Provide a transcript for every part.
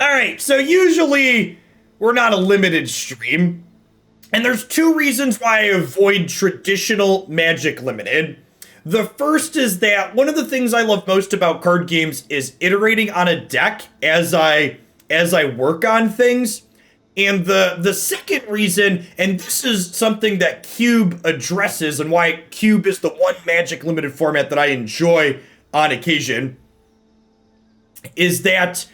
All right, so usually we're not a limited stream, and there's two reasons why I avoid traditional Magic Limited. The first is that one of the things I love most about card games is iterating on a deck as I work on things. And the second reason, and this is something that Cube addresses and why Cube is the one Magic Limited format that I enjoy on occasion, is that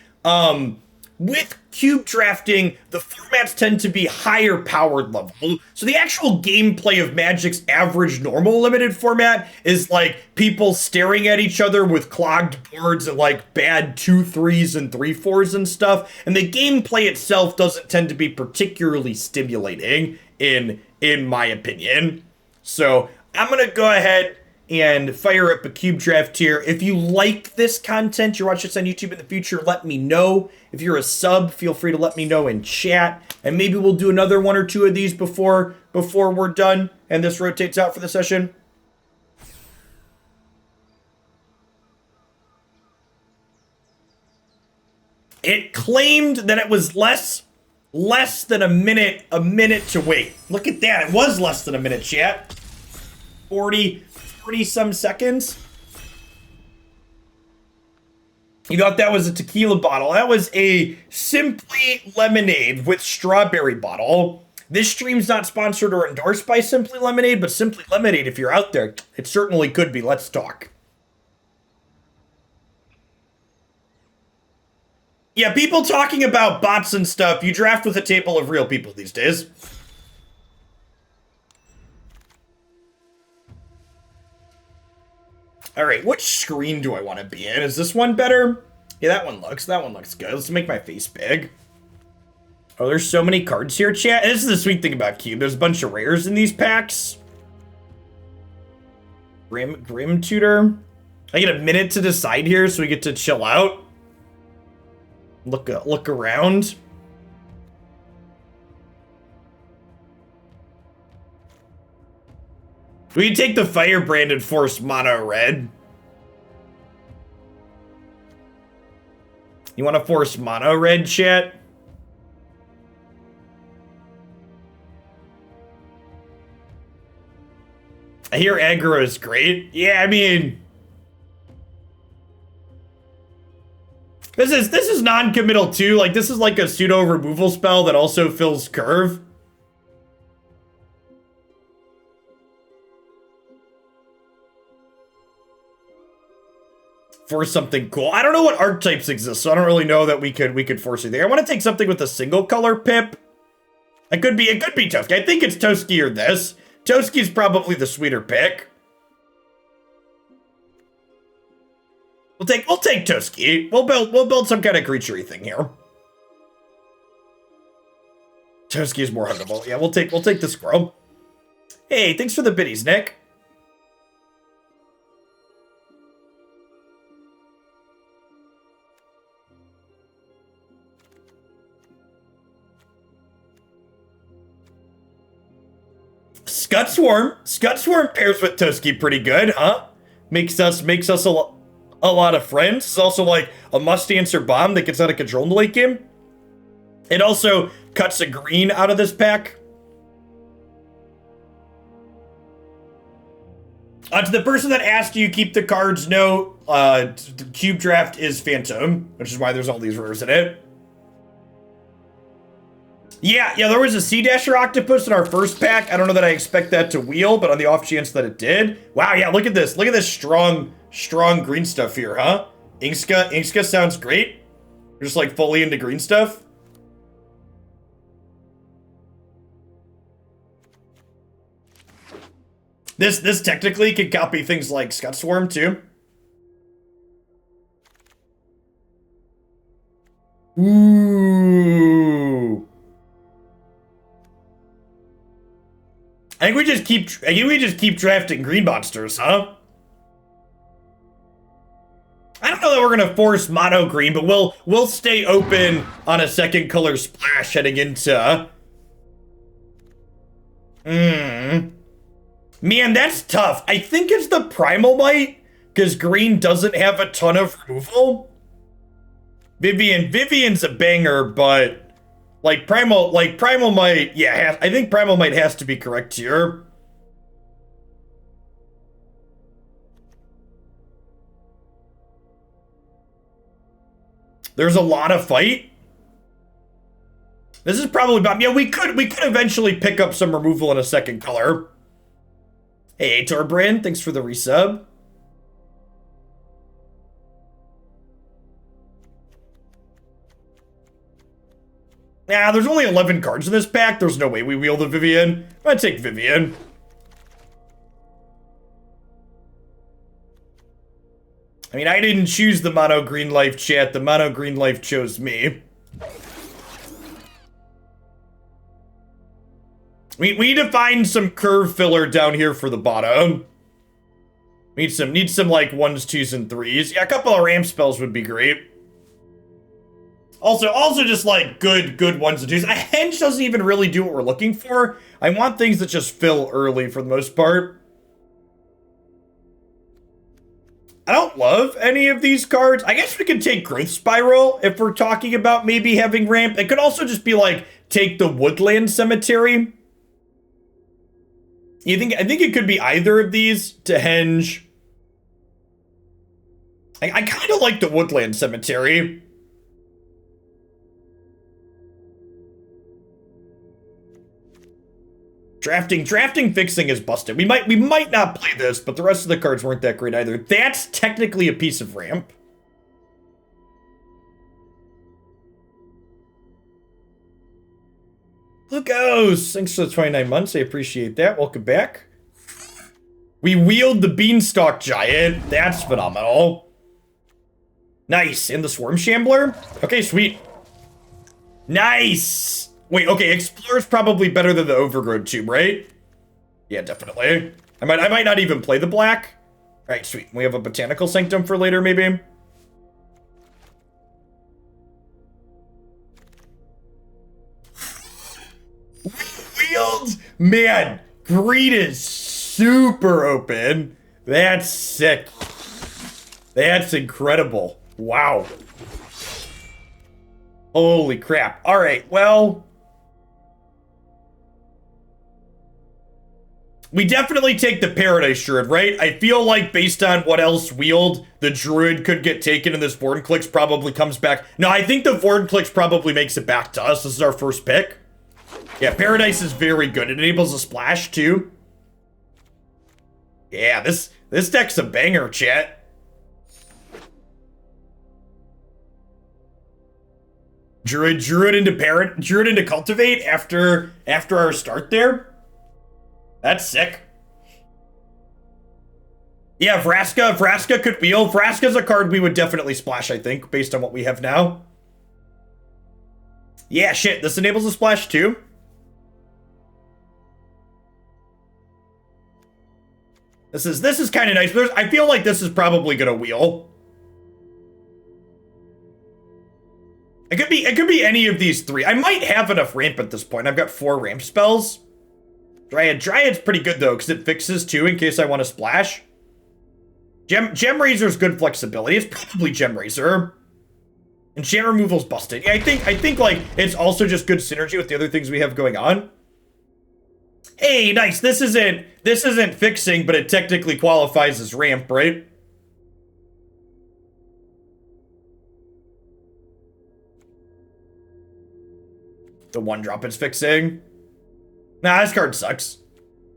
with cube drafting, the formats tend to be higher powered level. So the actual gameplay of Magic's average normal limited format is like people staring at each other with clogged boards and like bad 2-3s and 3-4s and stuff. And the gameplay itself doesn't tend to be particularly stimulating in my opinion. So I'm gonna go ahead and fire up a cube draft here. If you like this content, you're watching this on YouTube in the future, let me know. If you're a sub, feel free to let me know in chat, and maybe we'll do another one or two of these before we're done and this rotates out for the session. It claimed that it was less than a minute to wait. Look at that, it was less than a minute, chat. 40 some seconds. You thought that was a tequila bottle. That was a Simply Lemonade with strawberry bottle. This stream's not sponsored or endorsed by Simply Lemonade, but Simply Lemonade, if you're out there, it certainly could be. Let's talk. Yeah, people talking about bots and stuff. You draft with a table of real people these days. All right, which screen do I want to be in? Is this one better? Yeah, that one looks good. Let's make my face big. Oh, there's so many cards here, chat. This is the sweet thing about Cube. There's a bunch of rares in these packs. Grim Tutor. I get a minute to decide here, so we get to chill out. Look around. We can take the Firebrand Force Mono Red. You want to force Mono Red, chat? I hear aggro is great. Yeah, I mean, this is non-committal too. Like, this is like a pseudo removal spell that also fills curve. Force something cool. I don't know what archetypes exist, so I don't really know that we could force anything. I want to take something with a single color pip. It could be Toski. I think it's Toski or this. Toski's probably the sweeter pick. We'll take Toski. We'll build some kind of creature-y thing here. Toski is more huggable. Yeah, we'll take the squirrel. Hey, thanks for the biddies, Nick. Skutswarm pairs with Toski pretty good, huh? Makes us a lot of friends. It's also like a must answer bomb that gets out of control in the late game. It also cuts a green out of this pack. To the person that asked you keep the cards, no, the cube draft is Phantom, which is why there's all these rares in it. Yeah, there was a Sea Dasher Octopus in our first pack. I don't know that I expect that to wheel, but on the off chance that it did. Wow, yeah, look at this. Look at this strong green stuff here, huh? Inkska sounds great. We're just like fully into green stuff. This technically could copy things like Skutswarm too. Ooh. I think we just keep drafting green monsters, huh? I don't know that we're gonna force mono green, but we'll stay open on a second color splash heading into. Man, that's tough. I think it's the Primal Might, because green doesn't have a ton of removal. Vivian's a banger, but Primal might, yeah, I think Primal might has to be correct here. There's a lot of fight. This is probably about, yeah, we could eventually pick up some removal in a second color. Hey, Torbrand, thanks for the resub. Nah, there's only 11 cards in this pack. There's no way we wield a Vivian. I'm gonna take Vivian. I mean, I didn't choose the mono green life, chat. The mono green life chose me. We need to find some curve filler down here for the bottom. Need some like 1s, 2s, and 3s. Yeah, a couple of ramp spells would be great. Also just like good 1s and 2s. A henge doesn't even really do what we're looking for. I want things that just fill early for the most part. I don't love any of these cards. I guess we could take Growth Spiral if we're talking about maybe having ramp. It could also just be like, take the Woodland Cemetery. I think it could be either of these to henge. I kind of like the Woodland Cemetery. Drafting fixing is busted. We might not play this, but the rest of the cards weren't that great either. That's technically a piece of ramp. Lucas, thanks for the 29 months. I appreciate that. Welcome back. We wield the Beanstalk Giant. That's phenomenal. Nice. And the Swarm Shambler. Okay, sweet. Nice. Wait, okay, Explorer's probably better than the Overgrown Tomb, right? Yeah, definitely. I might not even play the black. All right, sweet. We have a Botanical Sanctum for later, maybe. Wield! Man, Greed is super open. That's sick. That's incredible. Wow. Holy crap. All right, well, we definitely take the Paradise Druid, right? I feel like based on what else wield, the Druid could get taken and this Vorinclex probably comes back. No, I think the Vorinclex probably makes it back to us. This is our first pick. Yeah, Paradise is very good. It enables a splash too. Yeah, this deck's a banger, chat. Druid into Cultivate after our start there. That's sick. Yeah, Vraska could wheel. Vraska's a card we would definitely splash, I think, based on what we have now. Yeah, shit, this enables a splash too. This is kind of nice. I feel like this is probably gonna wheel. It could be any of these three. I might have enough ramp at this point. I've got 4 ramp spells. Dryad's pretty good though, because it fixes too in case I want to splash. Gem Razor's good flexibility. It's probably Gem Razor. And Enchant Removal's busted. Yeah, I think like it's also just good synergy with the other things we have going on. Hey, nice. This isn't fixing, but it technically qualifies as ramp, right? The 1-drop is fixing. Nah, this card sucks.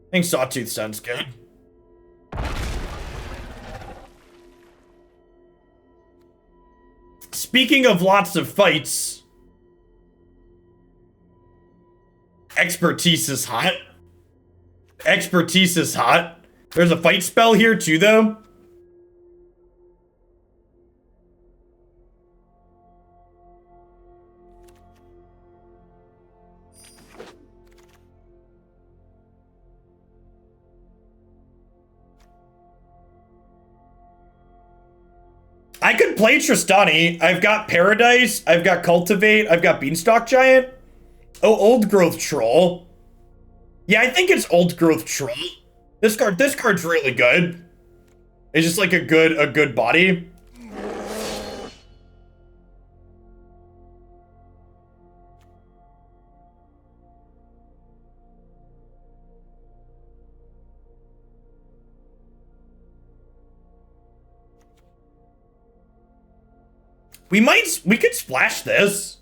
I think Sawtooth sounds good. Speaking of lots of fights, Expertise is hot. Expertise is hot. There's a fight spell here too, though. I could play Tristani. I've got Paradise. I've got Cultivate. I've got Beanstalk Giant. Oh, Old Growth Troll. Yeah, I think it's Old Growth Troll. This card's really good. It's just like a good body. We could splash this.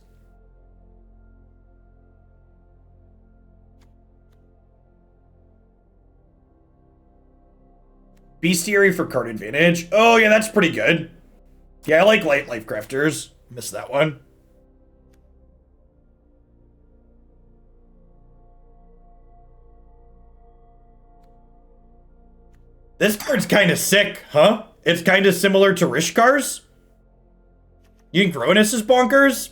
Bestiary for card advantage. Oh yeah, that's pretty good. Yeah, I like light life crafters. Missed that one. This card's kind of sick, huh? It's kind of similar to Rishkar's. You think Gronus is bonkers?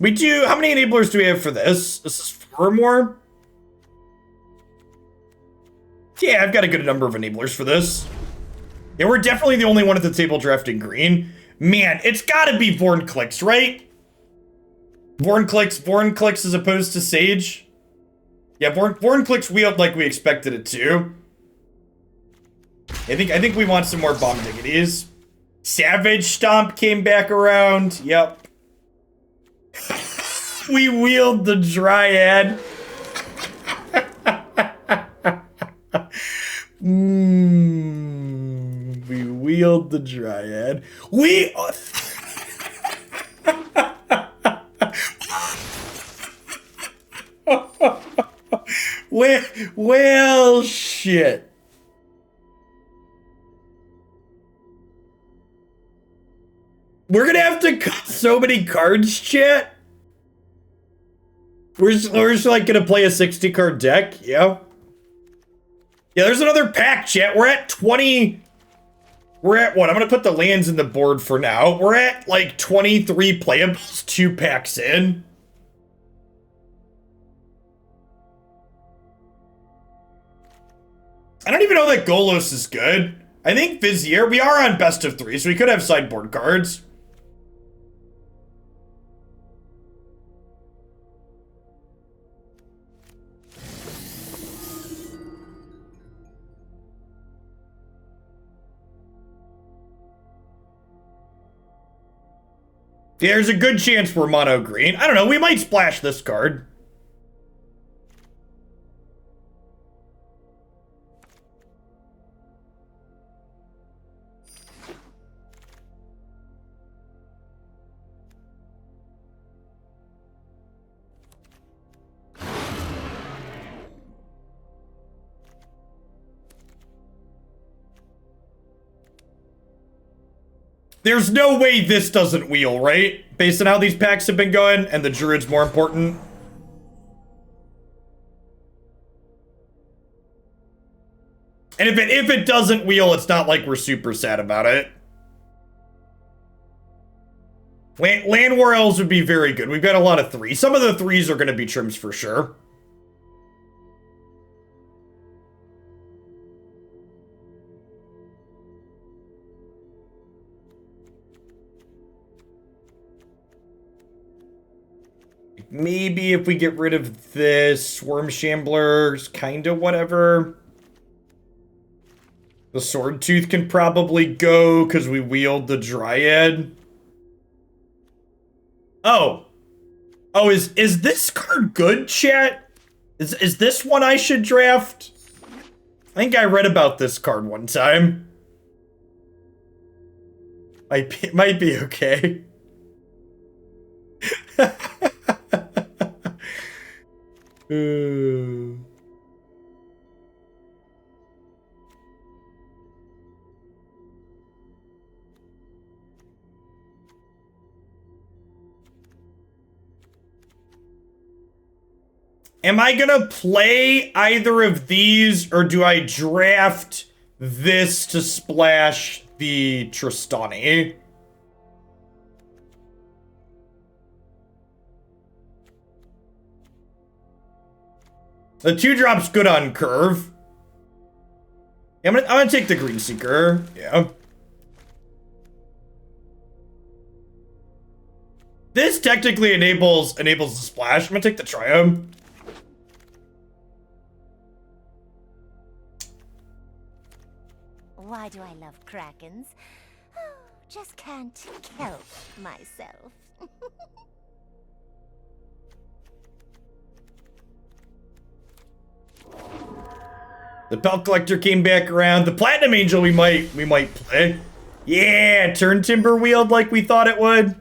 We do. How many enablers do we have for this? This is 4 or more. Yeah, I've got a good number of enablers for this. Yeah, we're definitely the only one at the table drafting green. Man, it's gotta be Vorinclex, right? Vorinclex as opposed to Sage. Yeah, Vorinclex wheeled like we expected it to. I think we want some more Bomb Diggities. Savage Stomp came back around. Yep. We wheeled the Dryad. We wheeled the Dryad. Well, shit. We're gonna have to cut so many cards, chat. We're just like gonna play a 60 card deck, yeah. Yeah, there's another pack, chat. We're at 20. We're at what? I'm gonna put the lands in the board for now. We're at like 23 playables, 2 packs in. I don't even know that Golos is good. I think Vizier, we are on best of 3, so we could have sideboard cards. There's a good chance we're mono green. I don't know, we might splash this card. There's no way this doesn't wheel, right? Based on how these packs have been going, and the Druid's more important. And if it doesn't wheel, it's not like we're super sad about it. Llanowar Elves would be very good. We've got a lot of 3s. Some of the 3s are going to be trims for sure. Maybe if we get rid of this, Worm Shambler's kind of whatever. The Sword Tooth can probably go because we wield the Dryad. Oh. Oh, is this card good, chat? Is this one I should draft? I think I read about this card one time. Might be okay. Am I gonna play either of these, or do I draft this to splash the Tristani? The 2-drop's good on curve. Yeah, I'm gonna take the Green Seeker. Yeah. This technically enables the splash. I'm gonna take the Triumph. Why do I love Krakens? Oh, just can't help myself. The Pelt Collector came back around. The Platinum Angel we might play. Yeah, turn Timber wheeled like we thought it would.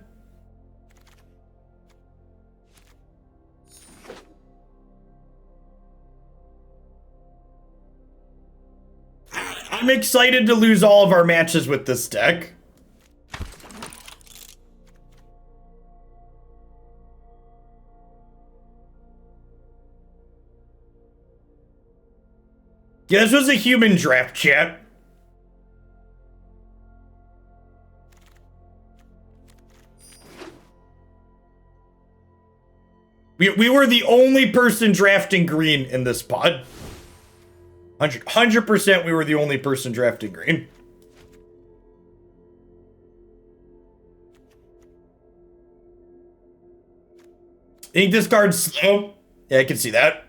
I'm excited to lose all of our matches with this deck. Yeah, this was a human draft, chat. We were the only person drafting green in this pod. 100% we were the only person drafting green. I think this card's slow. Yeah, I can see that.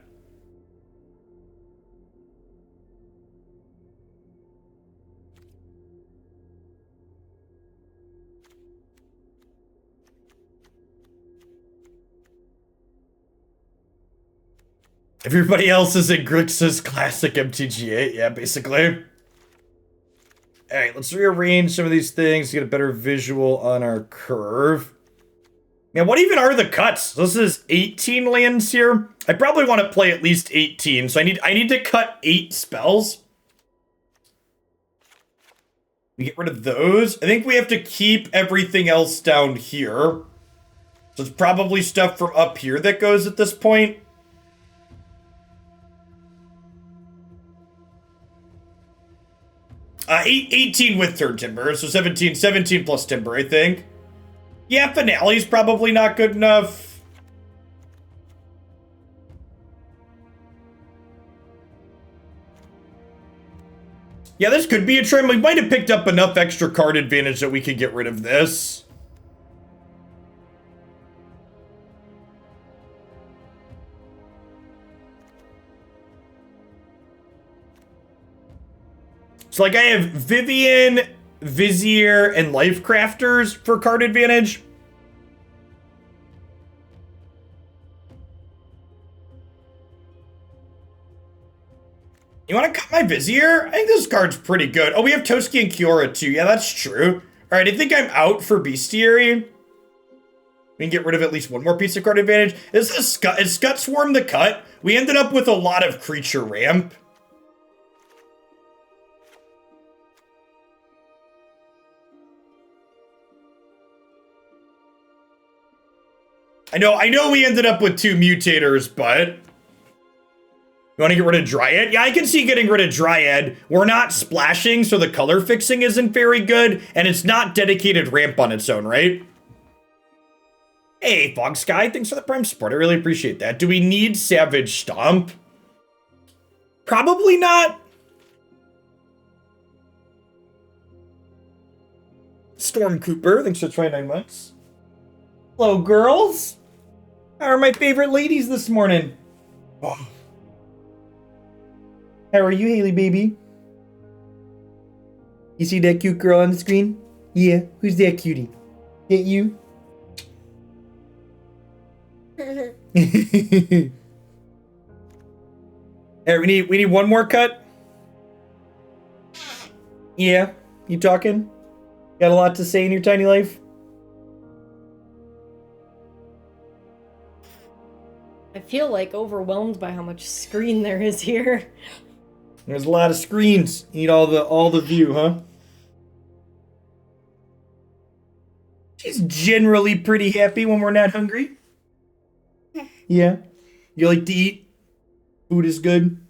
Everybody else is in Grixis classic MTG8. Yeah, basically. Alright, let's rearrange some of these things to get a better visual on our curve. Man, what even are the cuts? This is 18 lands here. I probably want to play at least 18, so I need to cut 8 spells. We get rid of those. I think we have to keep everything else down here. So it's probably stuff from up here that goes at this point. 18 with third Timber, so 17 plus Timber, I think. Yeah, Finale's probably not good enough. Yeah, this could be a trim. We might have picked up enough extra card advantage that we could get rid of this. So, like, I have Vivian, Vizier, and Life Crafters for card advantage. You want to cut my Vizier? I think this card's pretty good. Oh, we have Toski and Kiora, too. Yeah, that's true. All right, I think I'm out for Bestiary. We can get rid of at least one more piece of card advantage. Is Scut Swarm the cut? We ended up with a lot of creature ramp. I know we ended up with 2 mutators, but... You want to get rid of Dryad? Yeah, I can see getting rid of Dryad. We're not splashing, so the color fixing isn't very good, and it's not dedicated ramp on its own, right? Hey, Fog Sky, thanks for the Prime support. I really appreciate that. Do we need Savage Stomp? Probably not. Storm Cooper, thanks for 29 months. Hello, girls. How are my favorite ladies this morning? Oh. How are you, Haley, baby? You see that cute girl on the screen? Yeah, who's that cutie? That you? Hey, we need one more cut? Yeah, you talking? Got a lot to say in your tiny life? I feel like overwhelmed by how much screen there is here. There's a lot of screens. You need all the view, huh? She's generally pretty happy when we're not hungry. Yeah. You like to eat? Food is good.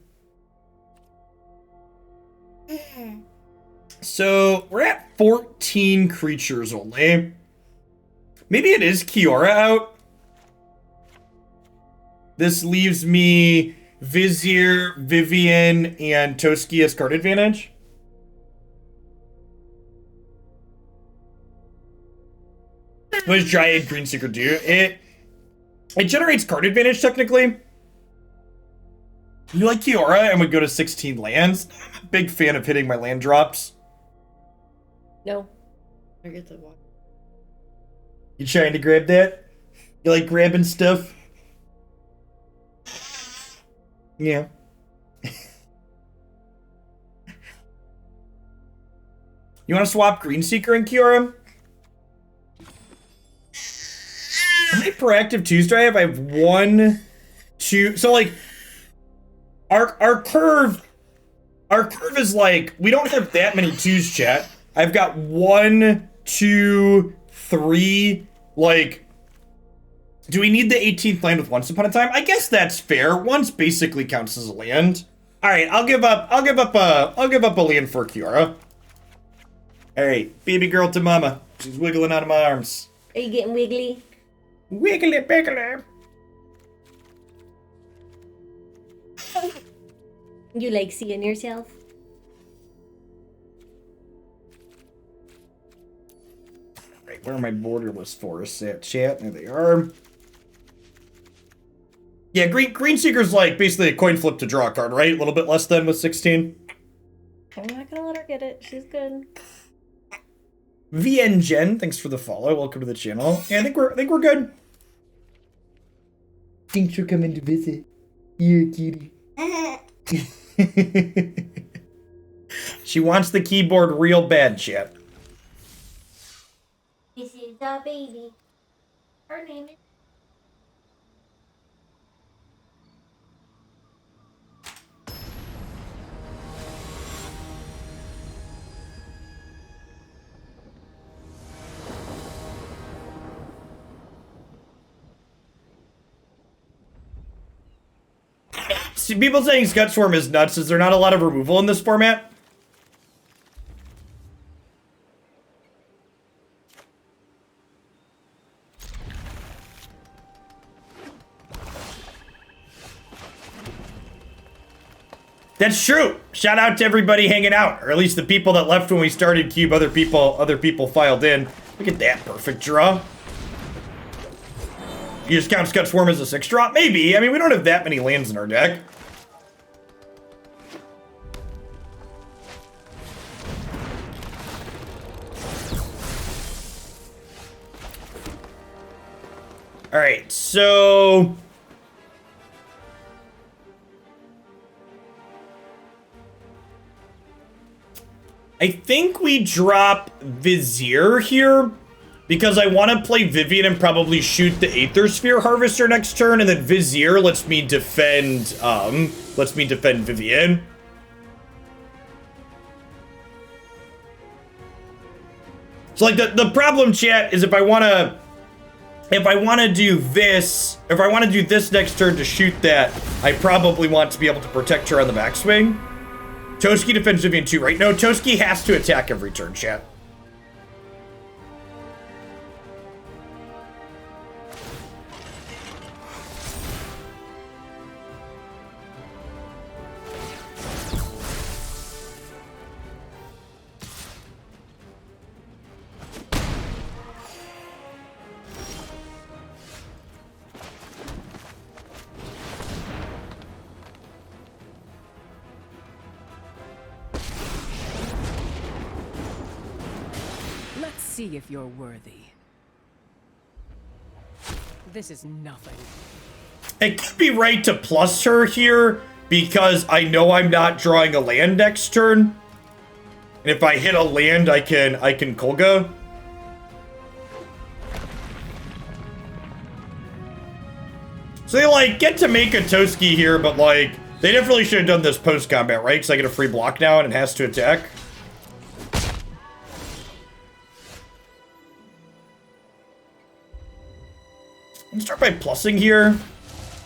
So we're at 14 creatures only. Maybe it is Kiora out. This leaves me Vizier, Vivian, and Toski as card advantage. What does Dryad Greenseeker do? It generates card advantage, technically. You like Kiora and would go to 16 lands? I'm a big fan of hitting my land drops. No. I get the one. You trying to grab that? You like grabbing stuff? Yeah. You want to swap Greenseeker and Kiora? How many proactive twos do I have? I have 1, 2. So like our curve is like, we don't have that many twos, chat. I've got 1, 2, 3. Like, do we need the 18th land with Once Upon a Time? I guess that's fair. Once basically counts as a land. All right, I'll give up a land for Kiora. All right, baby girl to mama. She's wiggling out of my arms. Are you getting wiggly? Wiggly piggly. You like seeing yourself? Right, where are my borderless forests at, chat? There they are. Yeah, Greenseeker's like basically a coin flip to draw a card, right? A little bit less than with 16. I'm not gonna let her get it. She's good. VN Jen, thanks for the follow. Welcome to the channel. Yeah, I think we're good. Thanks for coming to visit. You're a cutie. She wants the keyboard real bad, chat. This is our baby. Her name is... See, people saying Gutsworm is nuts. Is there not a lot of removal in this format? That's true. Shout out to everybody hanging out, or at least the people that left when we started Cube. Other people filed in. Look at that perfect draw. You just count Gutsworm as a 6 drop? Maybe. I mean, we don't have that many lands in our deck. All right, so I think we drop Vizier here because I want to play Vivian and probably shoot the Aether Sphere Harvester next turn, and then Vizier lets me defend Vivian. So like the problem, chat, is if I want to do this next turn to shoot that, I probably want to be able to protect her on the backswing. Toski defends Vivian too, right? No, Toski has to attack every turn, chat. See if you're worthy. This is nothing. It could be right to plus her here because I know I'm not drawing a land next turn. And if I hit a land, I can Kolga. So they like get to make a Toski here, but like they definitely should have done this post combat, right? Because I get a free block now and it has to attack. Let's start by plussing here.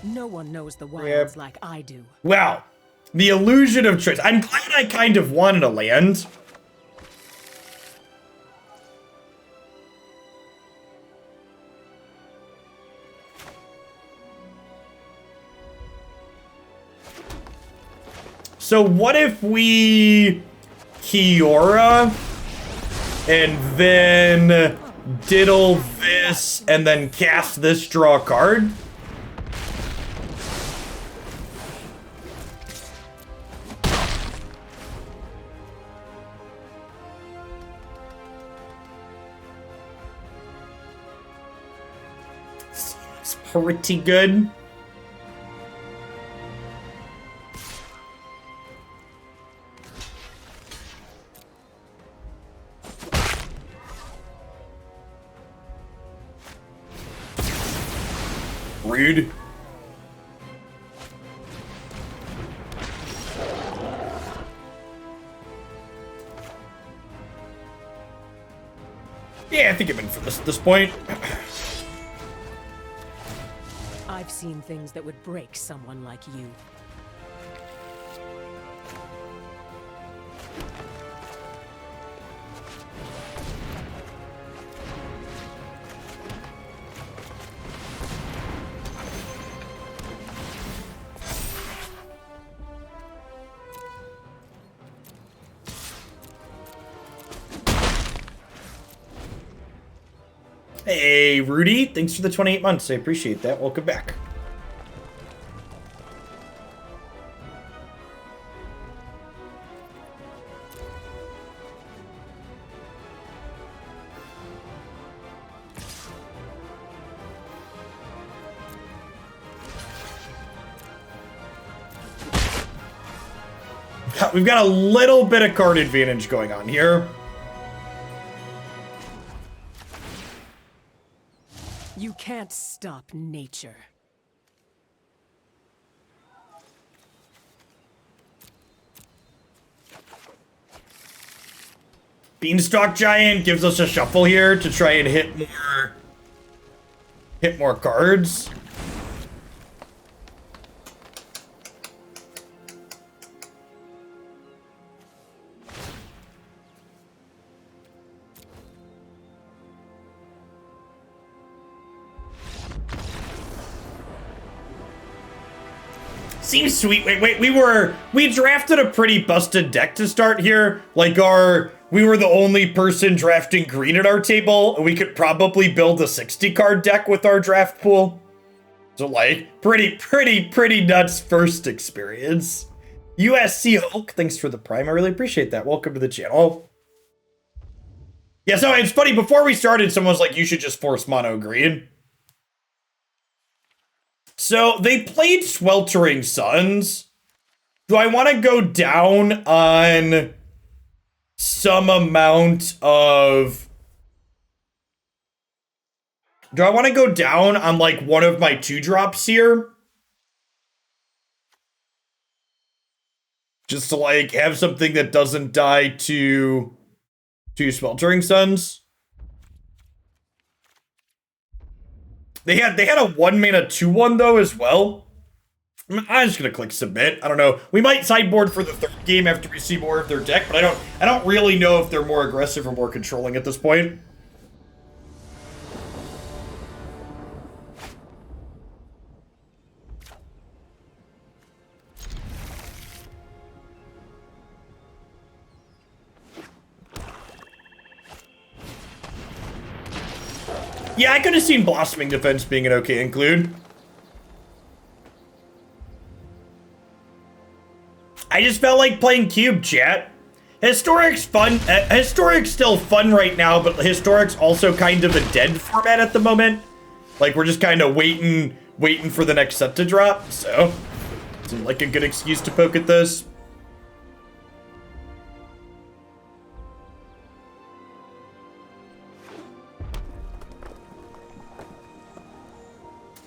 No one knows the wilds like I do. Wow. The illusion of choice. I'm glad I kind of wanted a land. So what if we Kiora and then diddle this and then cast this, draw a card? Seems pretty good. Rude. Yeah, I think I'm in for this at this point. I've seen things that would break someone like you. Hey, Rudy, thanks for the 28 months. I appreciate that. Welcome back. We've got a little bit of card advantage going on here. You can't stop nature. Beanstalk Giant gives us a shuffle here to try and hit more cards. Seems sweet. Wait, we drafted a pretty busted deck to start here. Like we were the only person drafting green at our table, and we could probably build a 60 card deck with our draft pool. So like, pretty nuts first experience. USC Hulk, thanks for the prime. I really appreciate that. Welcome to the channel. Yeah, so it's funny, before we started, someone was like, you should just force mono green. So they played Sweltering Suns. Do I want to go down on some amount of... Do I want to go down on like one of my 2-drops here? Just to like have something that doesn't die to Sweltering Suns? They had a 1-mana 2/1 though as well. I'm just gonna click submit. I don't know. We might sideboard for the third game after we see more of their deck, but I don't really know if they're more aggressive or more controlling at this point. Yeah, I could have seen Blossoming Defense being an okay include. I just felt like playing Cube, chat. Historic's fun. Historic's still fun right now, but Historic's also kind of a dead format at the moment. Like, we're just kind of waiting for the next set to drop, so... Seemed like a good excuse to poke at this.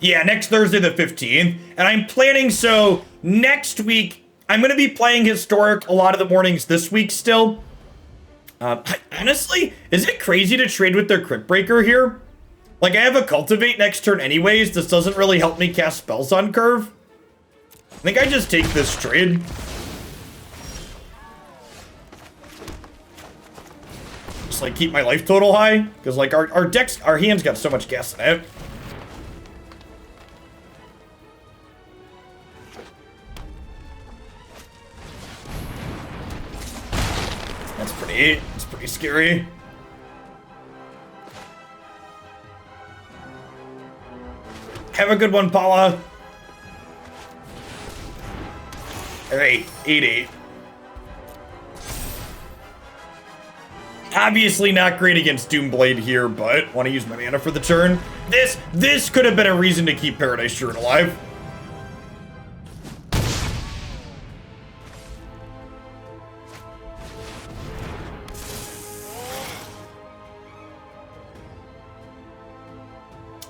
Yeah, next Thursday the 15th. And I'm planning, so next week, I'm going to be playing Historic a lot of the mornings this week still. Honestly, is it crazy to trade with their Crypt Breaker here? Like, I have a Cultivate next turn anyways. This doesn't really help me cast spells on curve. I think I just take this trade. Just, like, keep my life total high. Because, like, our hand's got so much gas in it. It's pretty scary. Have a good one, Paula. Alright, 8-8. Obviously not great against Doomblade here, but want to use my mana for the turn. This could have been a reason to keep Paradise Druid alive.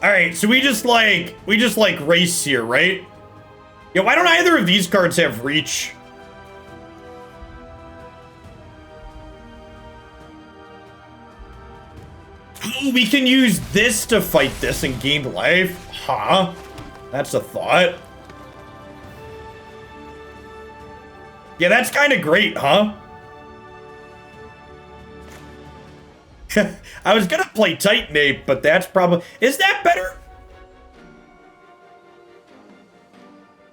All right, so we just like race here, right? Yeah, why don't either of these cards have reach? Oh, we can use this to fight this and gain life. Huh? That's a thought. Yeah, that's kind of great, huh? I was gonna play Titanape, but that's probably... Is that better?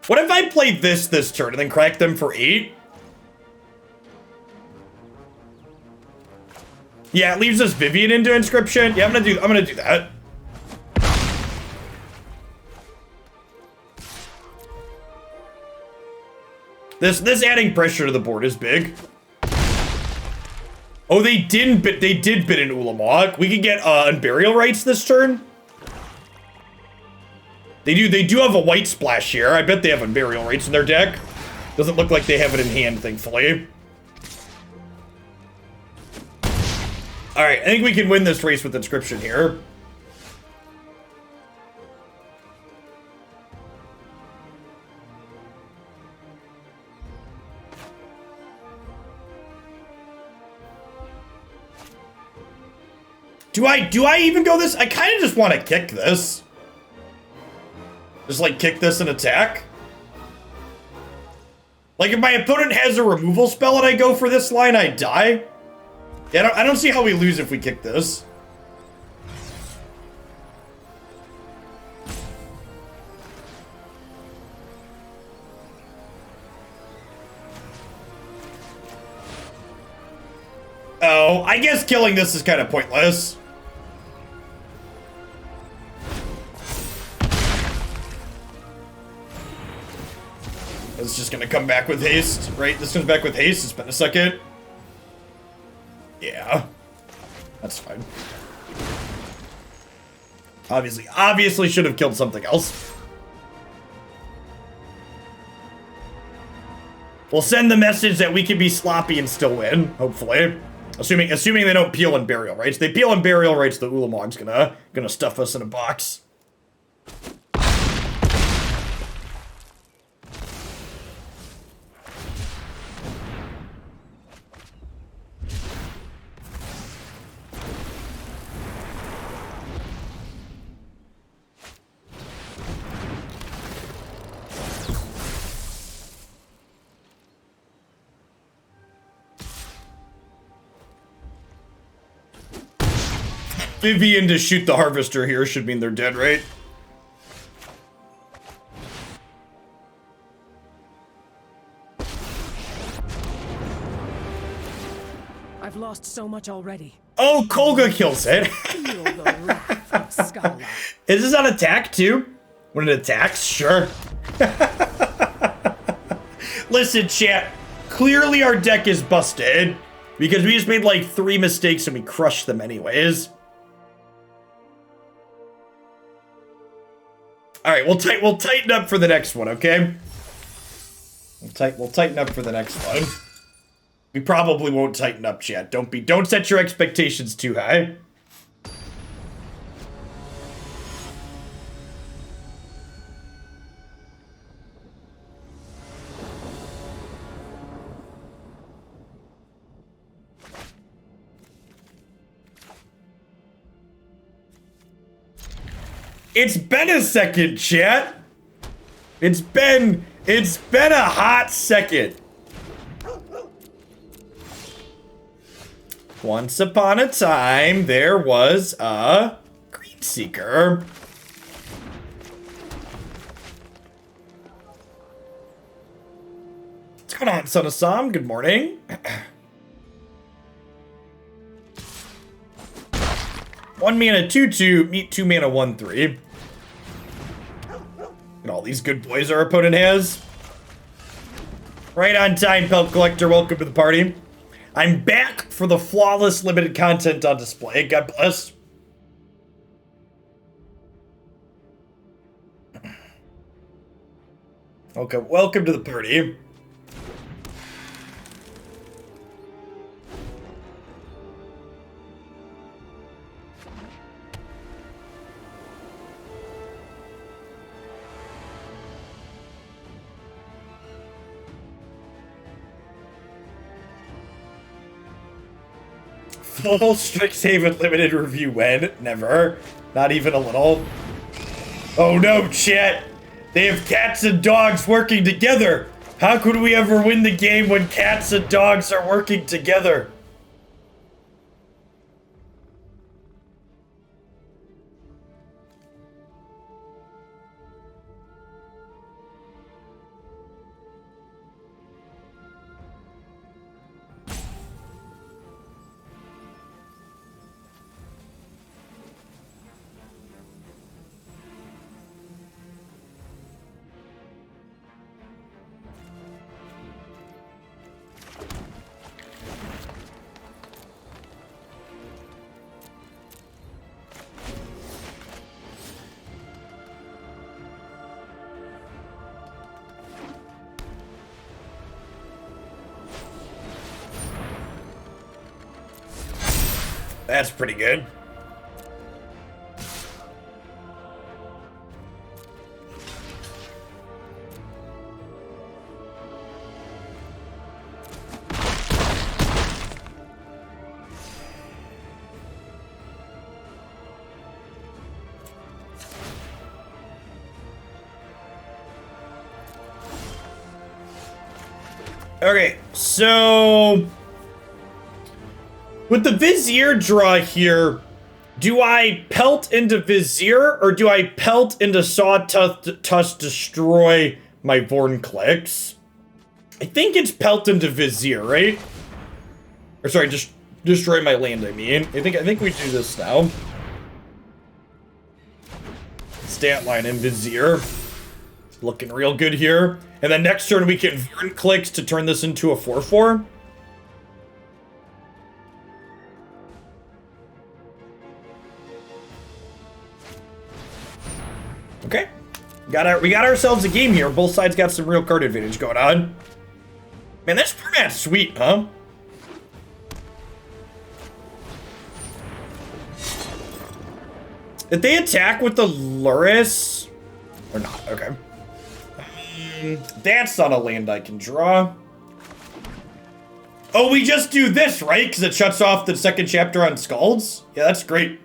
What if I played this turn and then cracked them for 8? Yeah, it leaves us Vivian into Inscription. Yeah, I'm gonna do that. This adding pressure to the board is big. Oh, they did bid in Ulamog. We could get Unburial Rites this turn. They do have a white splash here. I bet they have Unburial Rites in their deck. Doesn't look like they have it in hand, thankfully. Alright, I think we can win this race with Inscription here. Do I even go this? I kind of just want to kick this. Just like kick this and attack. Like if my opponent has a removal spell and I go for this line, I die. Yeah, I don't see how we lose if we kick this. Oh, I guess killing this is kind of pointless. It's just gonna come back with haste, right? This comes back with haste. It's been a second. Yeah, that's fine. Obviously should have killed something else. We'll send the message that we can be sloppy and still win, hopefully. Assuming they don't peel and burial rights. They peel and burial rights, the Ulamog's gonna stuff us in a box. Vivian to shoot the Harvester here should mean they're dead, right? I've lost so much already. Oh, Kolga kills it. Feel the wrath of Scala. Is this on attack too? When it attacks? Sure. Listen, chat. Clearly our deck is busted because we just made like 3 mistakes and we crushed them anyways. All right, we'll tighten up for the next one, okay? We'll tighten up for the next one. We probably won't tighten up, chat. Don't set your expectations too high. It's been a second, chat. It's been a hot second. Once upon a time, there was a Greenseeker. What's going on, Son of Sam? Good morning. 1 mana 2/2, meet 2 mana 1/3. And all these good boys our opponent has. Right on time, Pelt Collector. Welcome to the party. I'm back for the flawless limited content on display. God bless. Okay, welcome to the party. Full Strixhaven limited review when? Never. Not even a little. Oh no, chat. They have cats and dogs working together. How could we ever win the game when cats and dogs are working together? That's pretty good. Okay, so with the Vizier draw here, do I pelt into Vizier or do I pelt into Sawtusk destroy my Vorinclex? I think it's pelt into Vizier, right? Or sorry, just destroy my land, I mean. I think we do this now. Stat line in Vizier. Looking real good here. And then next turn we can Vorinclex to turn this into a 4/4. Okay. We got ourselves a game here. Both sides got some real card advantage going on. Man, this format's sweet, huh? Did they attack with the Lurrus? Or not? Okay. That's not a land I can draw. Oh, we just do this, right? Because it shuts off the second chapter on Skulls? Yeah, that's great.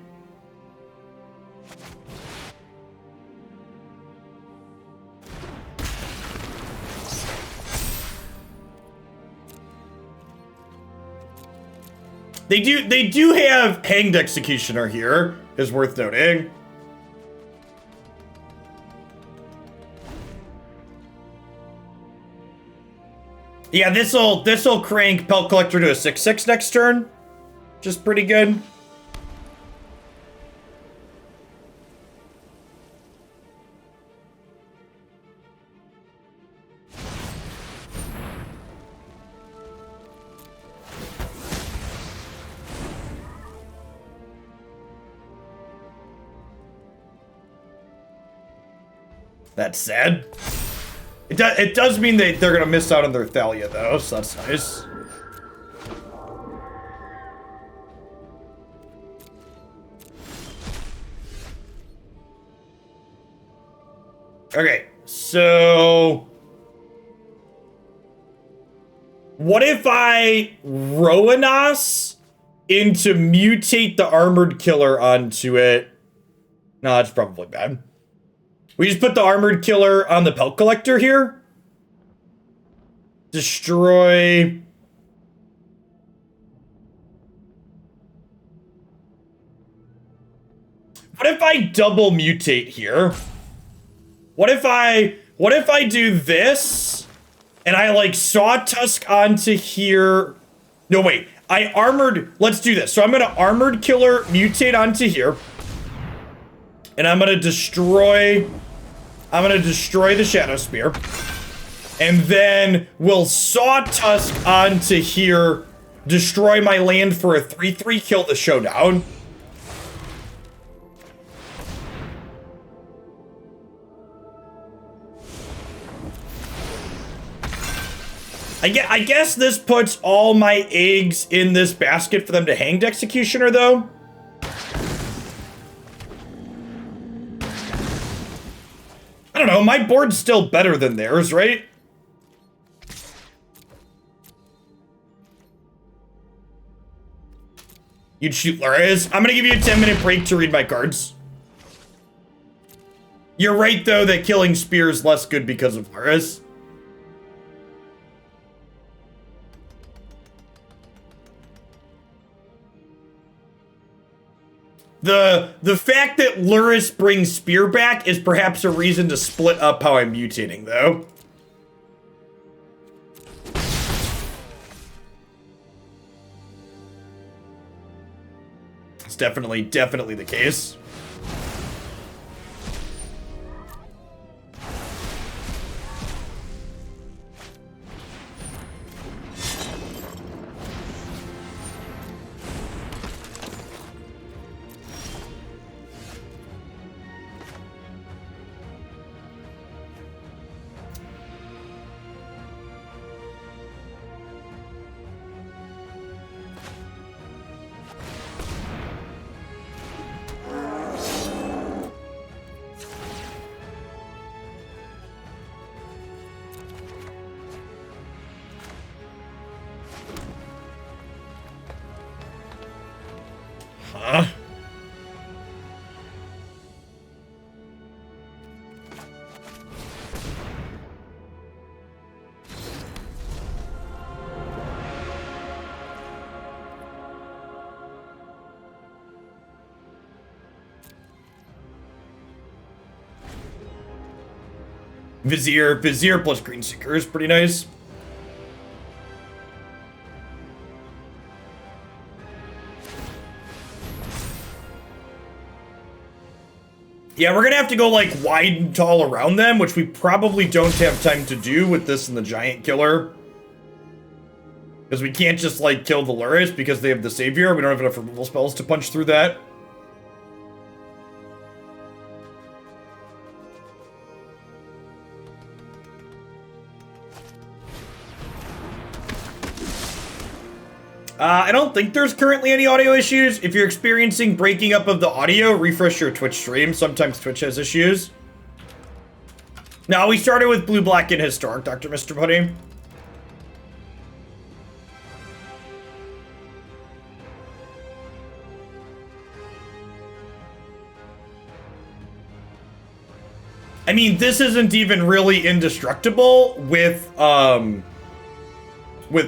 They do have Hanged Executioner here, is worth noting. Yeah, this'll crank Pelt Collector to a 6/6 next turn, which is pretty good. That's sad. It does mean they're gonna miss out on their Thalia though, so that's nice. Okay, so what if I Roanas into mutate the Armored Killer onto it? No, that's probably bad. We just put the Armored Killer on the Pelt Collector here. Destroy. What if I double mutate here? What if I do this and I like Sawtusk onto here? No, wait. Let's do this. So I'm gonna Armored Killer mutate onto here. And I'm gonna destroy the Shadow Spear. And then we'll Sawtusk onto here, destroy my land for a 3/3, kill the Showdown. I guess this puts all my eggs in this basket for them to Hanged Executioner, though. I don't know, my board's still better than theirs, right? You'd shoot Luris. I'm gonna give you a 10-minute break to read my cards. You're right, though, that killing Spear is less good because of Luris. The fact that Luris brings Spear back is perhaps a reason to split up how I'm mutating, though. It's definitely the case. Huh? Vizier plus Green Seeker is pretty nice. Yeah, we're gonna have to go, like, wide and tall around them, which we probably don't have time to do with this and the Giant Killer. Because we can't just, like, kill the Luris because they have the Savior. We don't have enough removal spells to punch through that. I don't think there's currently any audio issues. If you're experiencing breaking up of the audio, refresh your Twitch stream. Sometimes Twitch has issues. No, we started with Blue, Black, and Historic, Dr. Mr. Putty. I mean, this isn't even really indestructible with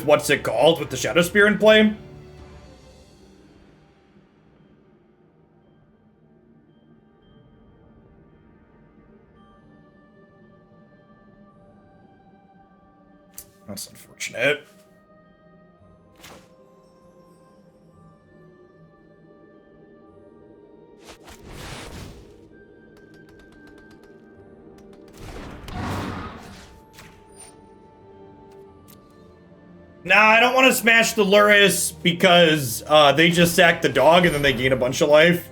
what's it called? With the Shadow Spear in play. That's unfortunate. Nah, I don't want to smash the Luris because they just sack the dog and then they gain a bunch of life.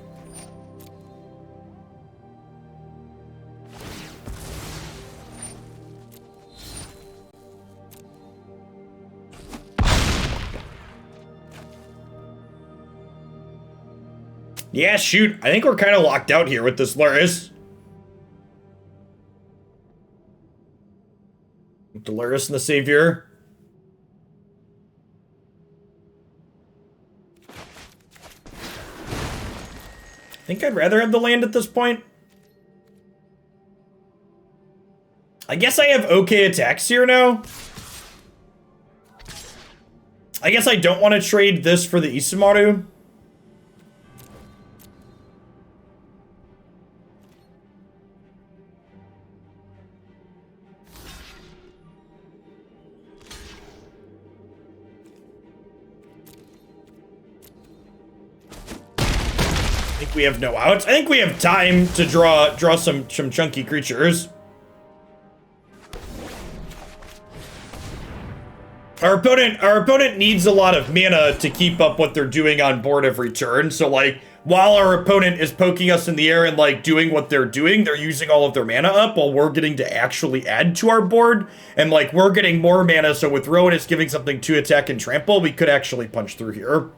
Yeah, shoot. I think we're kind of locked out here with this Luris. With the Luris and the Savior. I think I'd rather have the land at this point. I guess I have okay attacks here now. I guess I don't want to trade this for the Isamaru. We have no outs. I think we have time to draw some chunky creatures. Our opponent needs a lot of mana to keep up what they're doing on board every turn. So, like, while our opponent is poking us in the air and, like, doing what they're doing, they're using all of their mana up while we're getting to actually add to our board. And, like, we're getting more mana, so with Rowan is giving something to attack and trample, we could actually punch through here.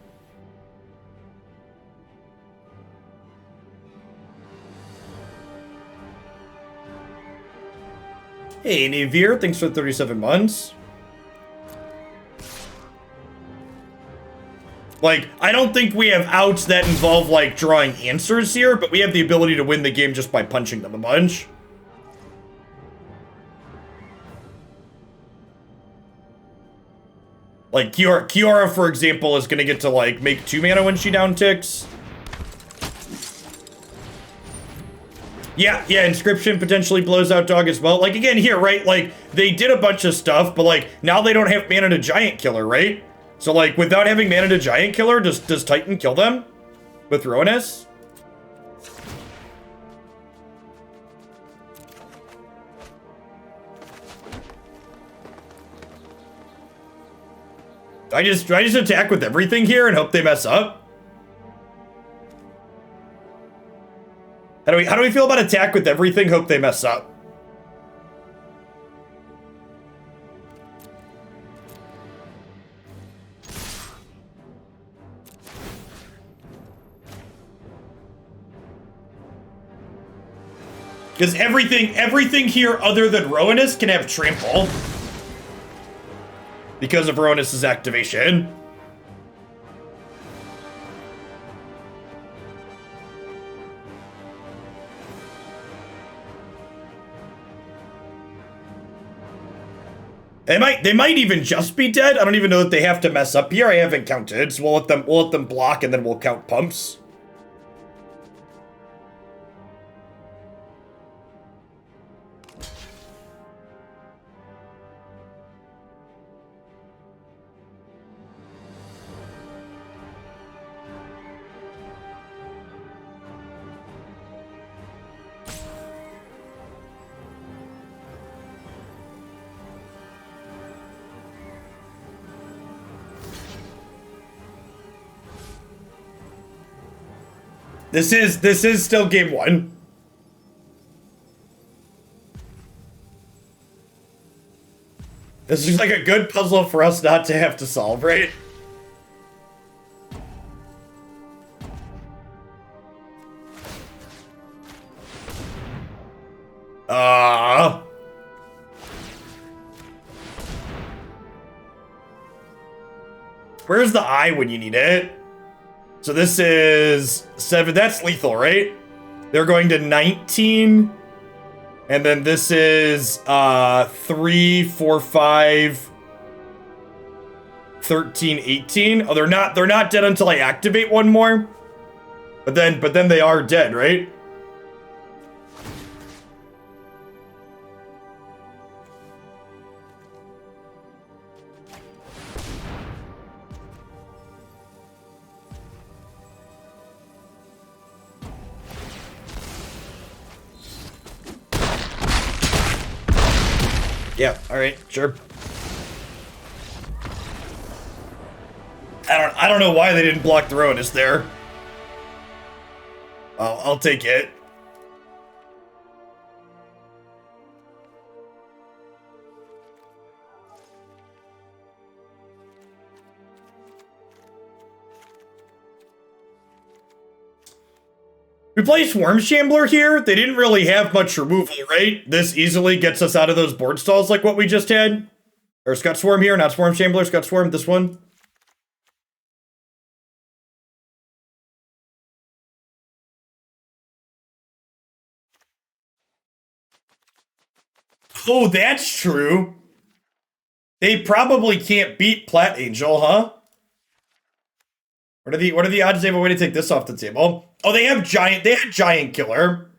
Hey, Navir, thanks for 37 months. Like, I don't think we have outs that involve, like, drawing answers here, but we have the ability to win the game just by punching them a bunch. Like, Kiara, for example, is gonna get to, like, make 2 mana when she down ticks. Yeah, Inscription potentially blows out Dog as well. Like, again, here, right? Like, they did a bunch of stuff, but, like, now they don't have mana to Giant Killer, right? So, like, without having mana to Giant Killer, does Titan kill them? With Rowaness? Do I just attack with everything here and hope they mess up? How do we feel about attack with everything? Hope they mess up. Because everything here other than Rowaness can have trample. Because of Rowaness's activation. They might even just be dead. I don't even know that they have to mess up here. I haven't counted, so we'll let them block and then we'll count pumps. This is still game 1. This is like a good puzzle for us not to have to solve, right? Where's the eye when you need it? So this is 7. That's lethal, right? They're going to 19. And then this is 3, 4, 5, 13, 18. Oh, they're not dead until I activate one more. But then they are dead, right? Yeah, alright, sure. I don't know why they didn't block the Rowaness there. I'll take it. We play Swarm Shambler here. They didn't really have much removal, right? This easily gets us out of those board stalls like what we just had. Or Scott Swarm here, not Swarm Shambler, Scott Swarm, this one. Oh, that's true. They probably can't beat Plat Angel, huh? What are the odds they have a way to take this off the table? Oh, they had Giant Killer.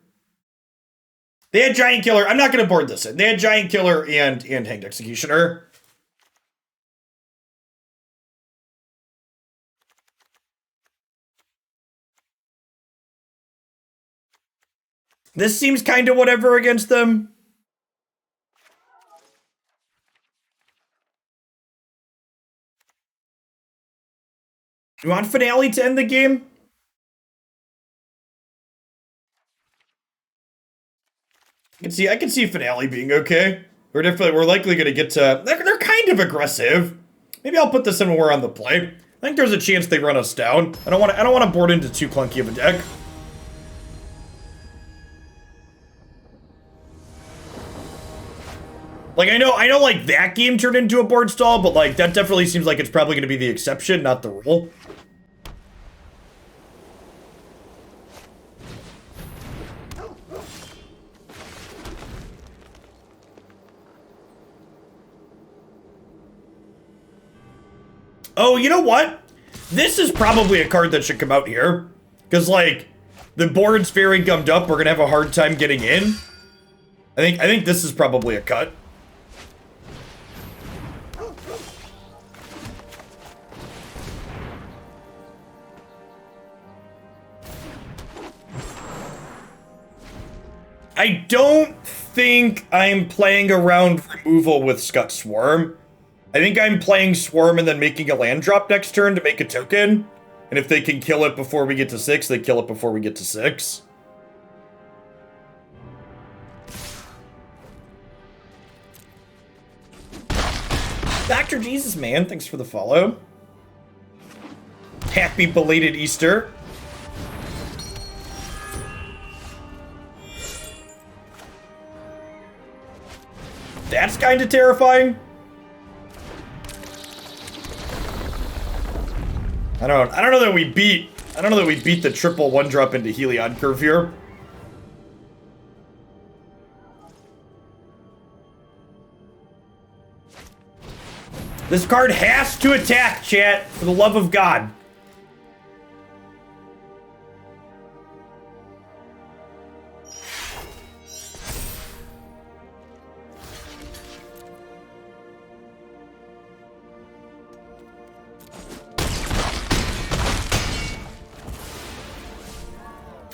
They had Giant Killer. I'm not gonna board this in. They had Giant Killer and Hanged Executioner. This seems kind of whatever against them. You want Finale to end the game? I can see Finale being okay. We're likely gonna get to. They're kind of aggressive. Maybe I'll put this in when we're on the play. I think there's a chance they run us down. I don't want to board into too clunky of a deck. Like I know like that game turned into a board stall, but like that definitely seems like it's probably gonna be the exception, not the rule. Oh, you know what? This is probably a card that should come out here. Because, like, the board's very gummed up. We're going to have a hard time getting in. I think this is probably a cut. I don't think I'm playing around removal with Scut Swarm. I think I'm playing Swarm and then making a land drop next turn to make a token. And if they can kill it before we get to 6, they kill it before we get to 6. Dr. Jesus Man, thanks for the follow. Happy belated Easter. That's kind of terrifying. I don't know that we beat the triple 1-drop into Heliod curve here. This card has to attack, chat, for the love of God.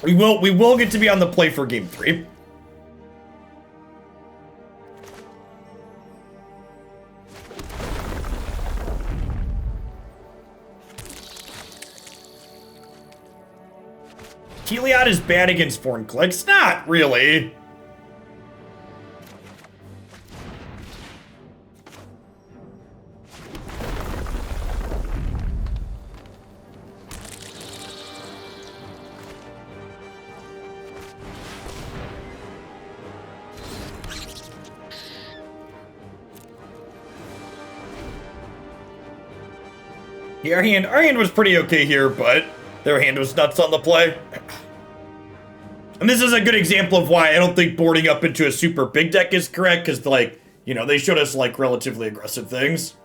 We will get to be on the play for game 3. Heliod is bad against foreign clicks? Not really. Yeah, our hand was pretty okay here, but their hand was nuts on the play. And this is a good example of why I don't think boarding up into a super big deck is correct, because, like, you know, they showed us, like, relatively aggressive things.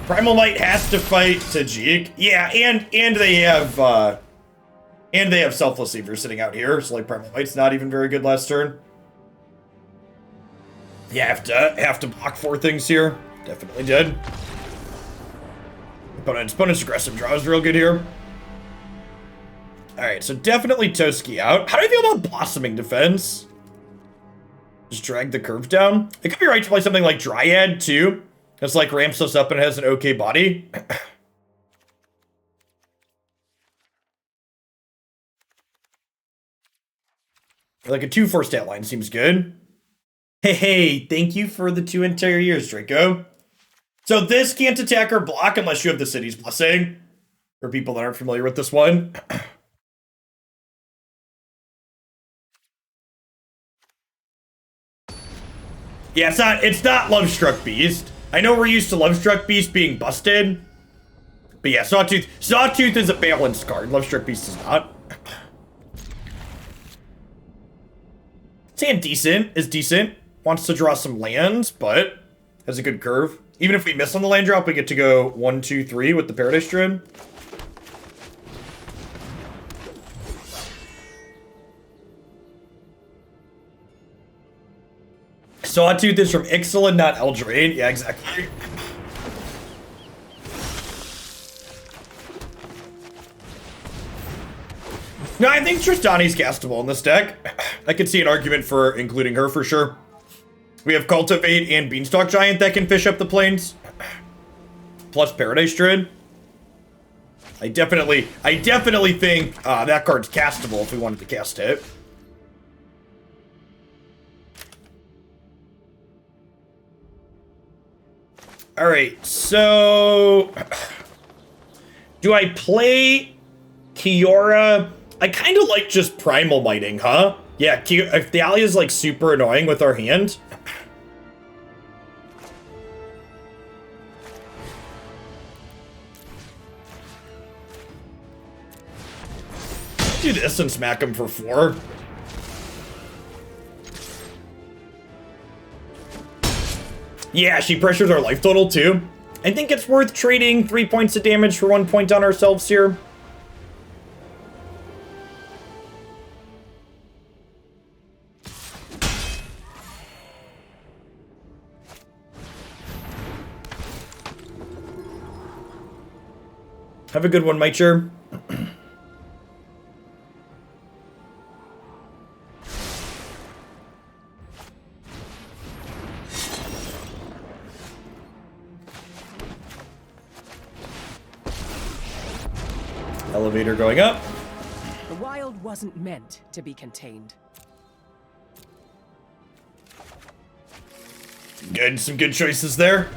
Primal Might has to fight Tajik. Yeah, and they have Selfless Savior sitting out here, so, like, Primal Might's not even very good last turn. You have to block 4 things here. Definitely did. Opponent's aggressive draw is real good here. Alright, so definitely Toski out. How do you feel about Blossoming Defense? Just drag the curve down. It could be right to play something like Dryad, too. It's like ramps us up and has an okay body. Like a 2-4 stat line seems good. Hey, thank you for the 2 entire years, Draco. So this can't attack or block unless you have the City's Blessing. For people that aren't familiar with this one. Yeah, it's not Lovestruck Beast. I know we're used to Lovestruck Beast being busted. But yeah, Sawtooth is a balanced card. Lovestruck Beast is not. Sand is decent. Wants to draw some lands, but has a good curve. Even if we miss on the land drop, we get to go 1, 2, 3 with the Paradise Druid. Sawtooth is from Ixalan, not Eldraine. Yeah, exactly. No, I think Tristani's castable in this deck. I could see an argument for including her for sure. We have Cultivate and Beanstalk Giant that can fish up the plains. Plus Paradise Druid. I definitely think that card's castable if we wanted to cast it. Alright, so... do I play Kiora? I kind of like just Primal Mighting, huh? Yeah, if Thalia's like super annoying with our hand... do this and smack him for 4. Yeah, she pressures our life total too. I think it's worth trading 3 points of damage for 1 point on ourselves here. Have a good one, Micher. Elevator going up. The wild wasn't meant to be contained. Good, some good choices there.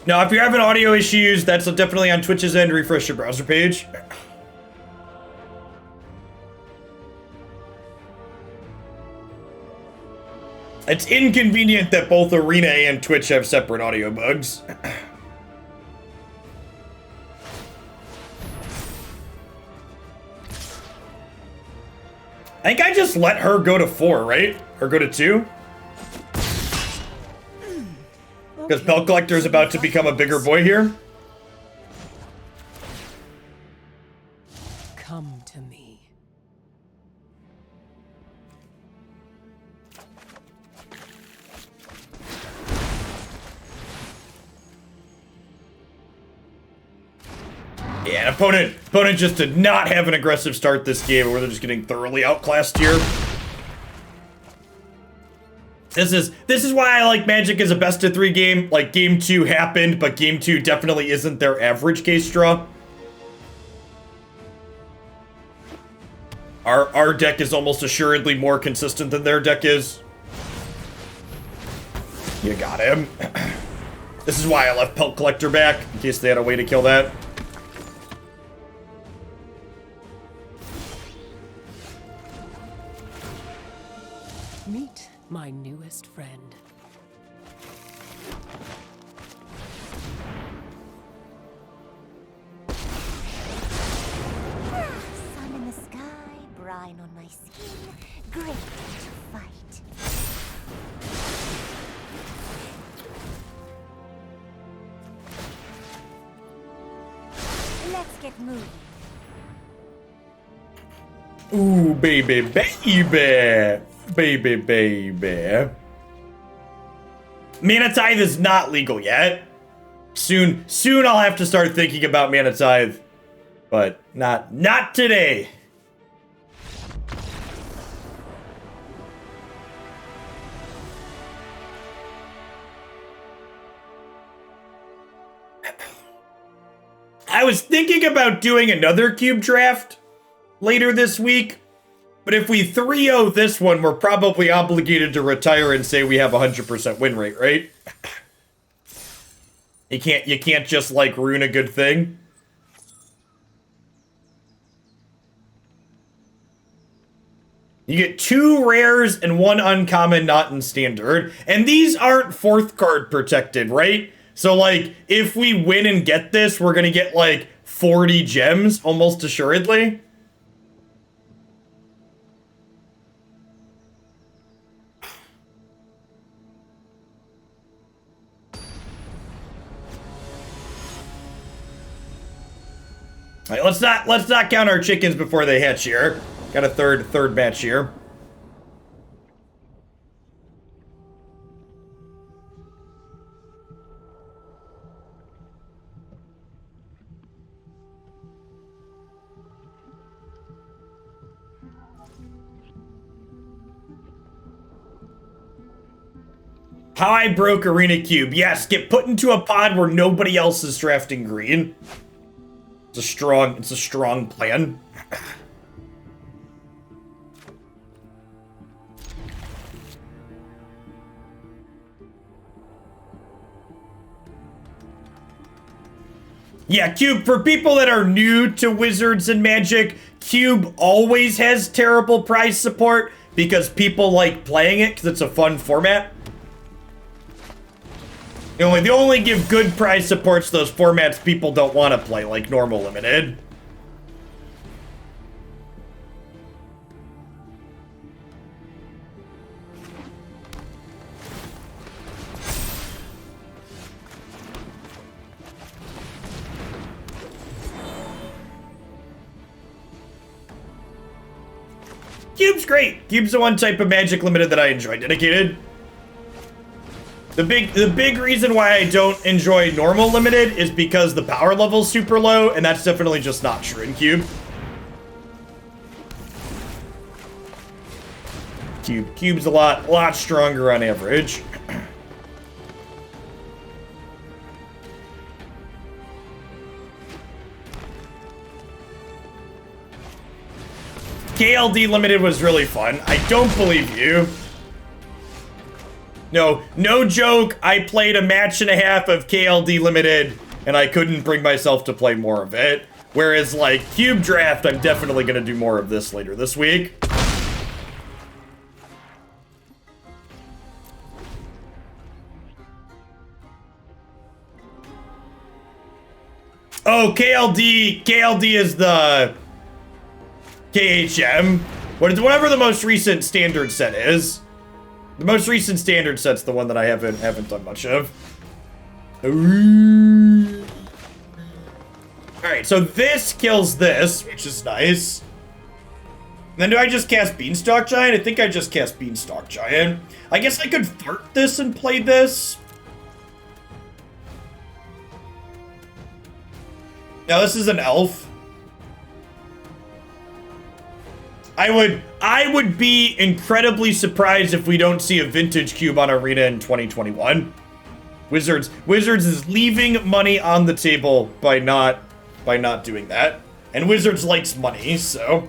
Now, if you're having audio issues, that's definitely on Twitch's end. Refresh your browser page. It's inconvenient that both Arena and Twitch have separate audio bugs. I think I just let her go to 4, right? Or go to 2? Because Pelt Collector is about to become a bigger boy here. Come to me. Yeah, opponent just did not have an aggressive start this game, where they're just getting thoroughly outclassed here. This is why I like Magic as a best of 3 game. Like, game 2 happened, but game 2 definitely isn't their average case draw. Our deck is almost assuredly more consistent than their deck is. You got him. This is why I left Pelt Collector back, in case they had a way to kill that. Meet my newest friend. Sun in the sky, brine on my skin, great to fight. Let's get moving. Ooh, baby, baby. Baby. Mana Tithe is not legal yet. Soon I'll have to start thinking about Mana Tithe. But not today. I was thinking about doing another cube draft later this week, but if we 3-0 this one, we're probably obligated to retire and say we have 100% win rate, right? You can't just like ruin a good thing. You get 2 rares and 1 uncommon not in standard, and these aren't 4th card protected, right? So like, if we win and get this, we're gonna get like 40 gems, almost assuredly. All right, let's not count our chickens before they hatch here. Got a third match here. How I broke Arena Cube. Yes, get put into a pod where nobody else is drafting green. It's a strong plan. Yeah, Cube, for people that are new to Wizards and Magic, Cube always has terrible prize support because people like playing it because it's a fun format. They only give good prize supports to those formats people don't want to play, like normal limited. Cube's great. Cube's the one type of Magic Limited that I enjoy. Dedicated. The big reason why I don't enjoy normal Limited is because the power level's super low, and that's definitely just not true in Cube. Cube's a lot stronger on average. KLD Limited was really fun. I don't believe you. No joke. I played a match and a half of KLD Limited, and I couldn't bring myself to play more of it. Whereas, like, Cube Draft, I'm definitely going to do more of this later this week. Oh, KLD is the KHM. Whatever the most recent standard set is. The most recent standard set's the one that I haven't done much of. Alright, so this kills this, which is nice. And then do I just cast Beanstalk Giant? I think I just cast Beanstalk Giant. I guess I could flirt this and play this. Now this is an elf. I would be incredibly surprised if we don't see a vintage cube on Arena in 2021. Wizards is leaving money on the table by not doing that. And Wizards likes money, so.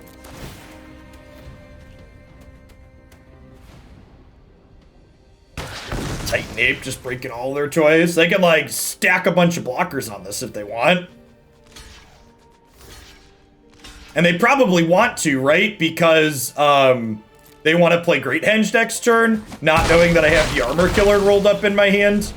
Titan Ape just breaking all their toys. They can like stack a bunch of blockers on this if they want. And they probably want to, right? Because they want to play Great Henge next turn, not knowing that I have the Armor Killer rolled up in my hand.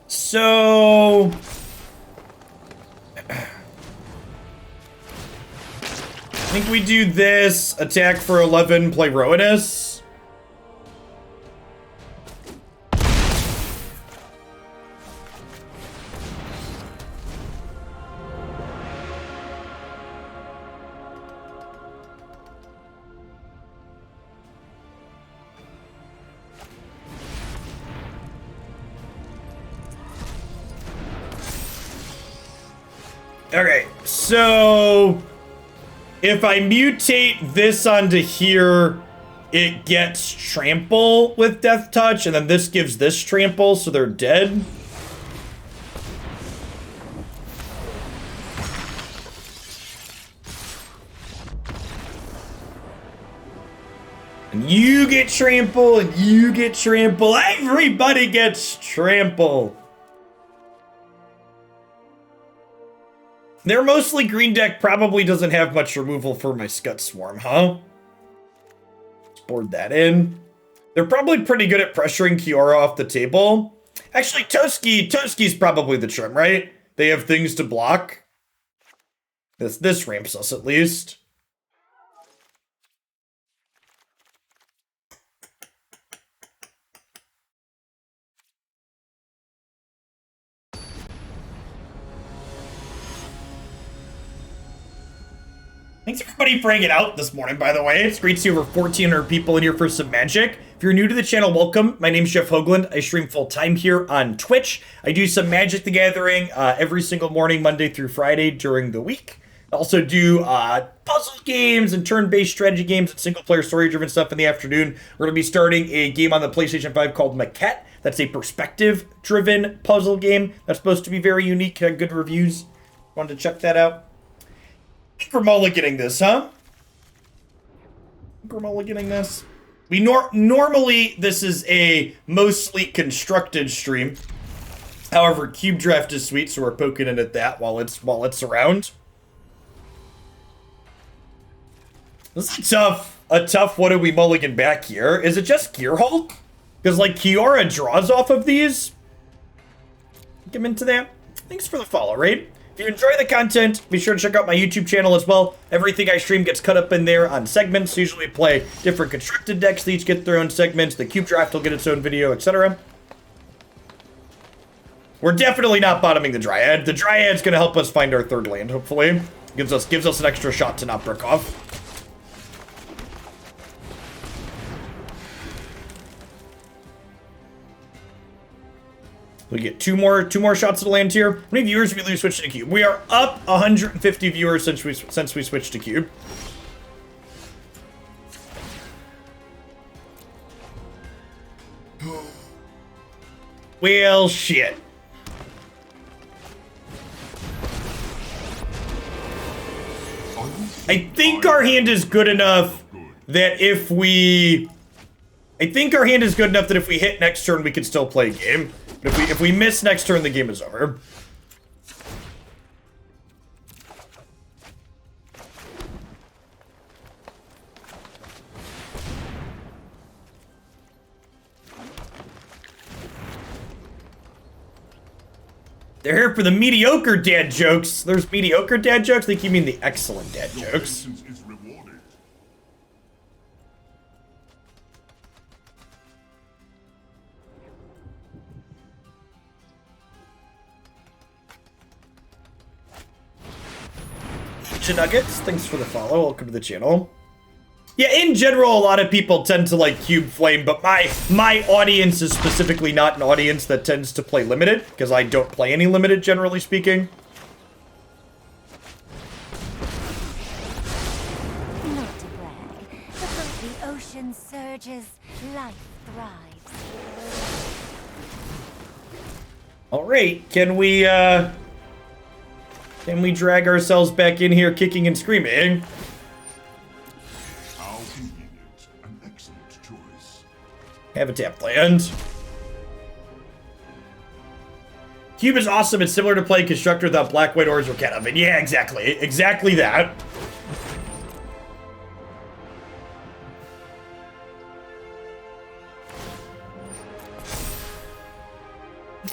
So I think we do this, attack for 11, play Rowanus. Okay, so if I mutate this onto here, it gets trample with Death Touch, and then this gives this trample, so they're dead. And you get trample, and you get trample. Everybody gets trample. Their mostly green deck probably doesn't have much removal for my Scud Swarm, huh? Let's board that in. They're probably pretty good at pressuring Kiora off the table. Actually, Toski's probably the trim, right? They have things to block. This ramps us at least. Thanks everybody for hanging out this morning, by the way. It's great to see over 1,400 people in here for some Magic. If you're new to the channel, welcome. My name's Jeff Hoagland. I stream full-time here on Twitch. I do some Magic the Gathering every single morning, Monday through Friday during the week. I also do puzzle games and turn-based strategy games and single-player story-driven stuff in the afternoon. We're going to be starting a game on the PlayStation 5 called Maquette. That's a perspective-driven puzzle game. That's supposed to be very unique. Had good reviews. Wanted to check that out. I think we're mulliganing this, huh? We're mulliganing this. We normally this is a mostly constructed stream. However, Cube Draft is sweet, so we're poking in at that while it's around. This is a tough what do we mulligan back here? Is it just Gear Hulk? Because like Kiora draws off of these. Get into that. Thanks for the follow, right? If you enjoy the content, be sure to check out my YouTube channel as well. Everything I stream gets cut up in there on segments. Usually play different constructed decks. They each get their own segments. The Cube Draft will get its own video, etc. We're definitely not bottoming the Dryad. The Dryad's going to help us find our third land, hopefully. Gives us an extra shot to not brick off. We get two more shots at the land here. How many viewers have we switched to Cube? We are up 150 viewers since we switched to Cube. Well, shit. I think our hand is good enough that if we... if we hit next turn, we can still play a game. But if we miss next turn, the game is over. They're here for the mediocre dad jokes. There's mediocre dad jokes? I think you mean the excellent dad jokes. Nuggets, thanks for the follow. Welcome to the channel. Yeah, in general, a lot of people tend to like Cube Flame, but my audience is specifically not an audience that tends to play limited, because I don't play any limited, generally speaking. Not to brag, but though the ocean surges, life thrives. All right, can we drag ourselves back in here kicking and screaming? How convenient. An excellent choice. Have a tap land. Cube is awesome. It's similar to playing Constructor without Black, White, Orange, or Cat Oven. Yeah, exactly. Exactly that.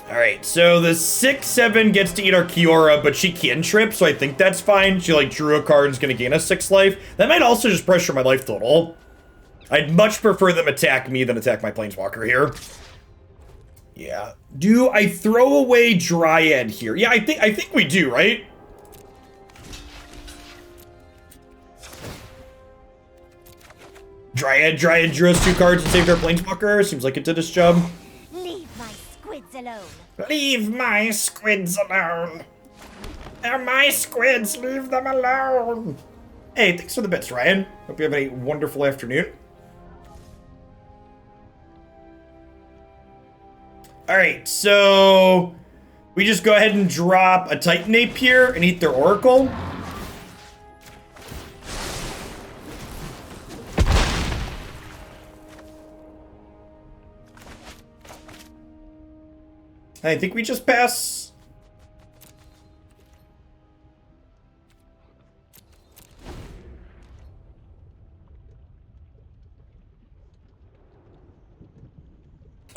Alright, so the 6/7 gets to eat our Kiora, but she can trip, so I think that's fine. She, like, drew a card and is gonna gain us 6 life. That might also just pressure my life total. I'd much prefer them attack me than attack my Planeswalker here. Yeah. Do I throw away Dryad here? Yeah, I think we do, right? Dryad drew us 2 cards and saved our Planeswalker. Seems like it did its job. Leave my squids alone. Leave my squids alone. They're my squids, leave them alone. Hey, thanks for the bits, Ryan. Hope you have a wonderful afternoon. Alright, so we just go ahead and drop a Titan Ape here and eat their Oracle. I think we just pass.